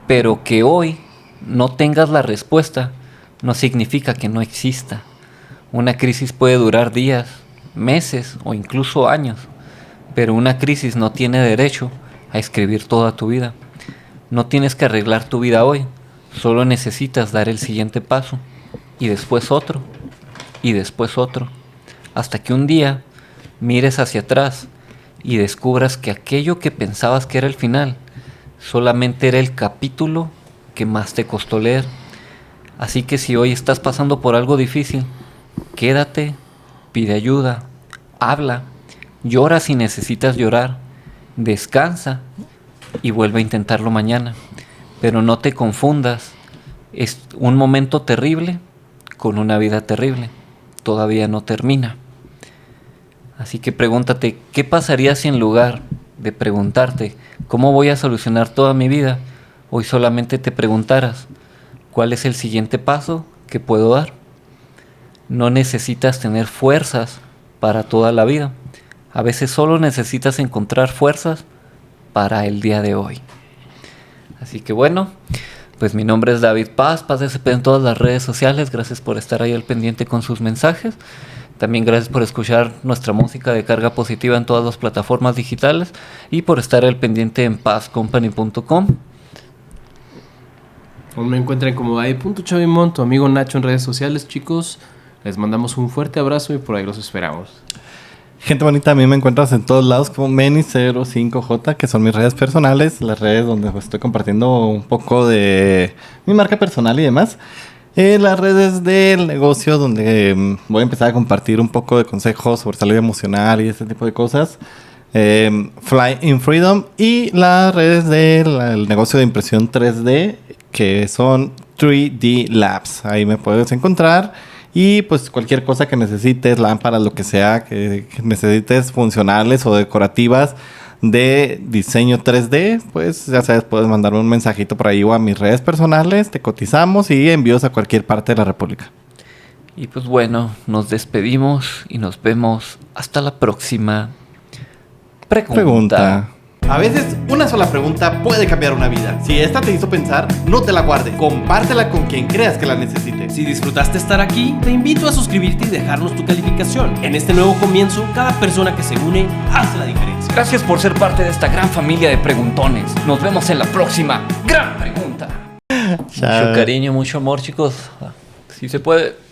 pero que hoy no tengas la respuesta no significa que no exista. Una crisis puede durar días, meses o incluso años, pero una crisis no tiene derecho a escribir toda tu vida. No tienes que arreglar tu vida hoy, solo necesitas dar el siguiente paso, y después otro, y después otro, hasta que un día mires hacia atrás y descubras que aquello que pensabas que era el final solamente era el capítulo que más te costó leer. Así que si hoy estás pasando por algo difícil, quédate, pide ayuda, habla, llora si necesitas llorar, descansa y vuelve a intentarlo mañana. Pero no te confundas, es un momento terrible con una vida terrible, todavía no termina. Así que pregúntate, ¿qué pasaría si en lugar de preguntarte ¿cómo voy a solucionar toda mi vida?, hoy solamente te preguntaras ¿cuál es el siguiente paso que puedo dar? No necesitas tener fuerzas para toda la vida. A veces solo necesitas encontrar fuerzas para el día de hoy. Así que bueno, pues mi nombre es David Paz, Paz SP en todas las redes sociales. Gracias por estar ahí al pendiente con sus mensajes. También gracias por escuchar nuestra música de carga positiva en todas las plataformas digitales y por estar al pendiente en pazcompany.com. Me encuentran como David.Chavimón, tu amigo Nacho en redes sociales, chicos. Les mandamos un fuerte abrazo y por ahí los esperamos. Gente bonita, a mí me encuentras en todos lados como Meni05J, que son mis redes personales, las redes donde estoy compartiendo un poco de mi marca personal y demás. Las redes del negocio donde voy a empezar a compartir un poco de consejos sobre salud emocional y ese tipo de cosas. Fly in Freedom, y las redes del negocio de impresión 3D que son 3D Labs. Ahí me puedes encontrar. Y pues cualquier cosa que necesites, lámparas, lo que sea que necesites, funcionales o decorativas de diseño 3D, pues ya sabes, puedes mandarme un mensajito por ahí o a mis redes personales, te cotizamos y envíos a cualquier parte de la República. Y pues bueno, nos despedimos y nos vemos hasta la próxima pregunta. A veces una sola pregunta puede cambiar una vida. Si esta te hizo pensar, no te la guardes. Compártela con quien creas que la necesite. Si disfrutaste estar aquí, te invito a suscribirte y dejarnos tu calificación. En este nuevo comienzo, cada persona que se une hace la diferencia. Gracias por ser parte de esta gran familia de preguntones. Nos vemos en la próxima gran pregunta. Chao. Mucho cariño, mucho amor, chicos. Si se puede.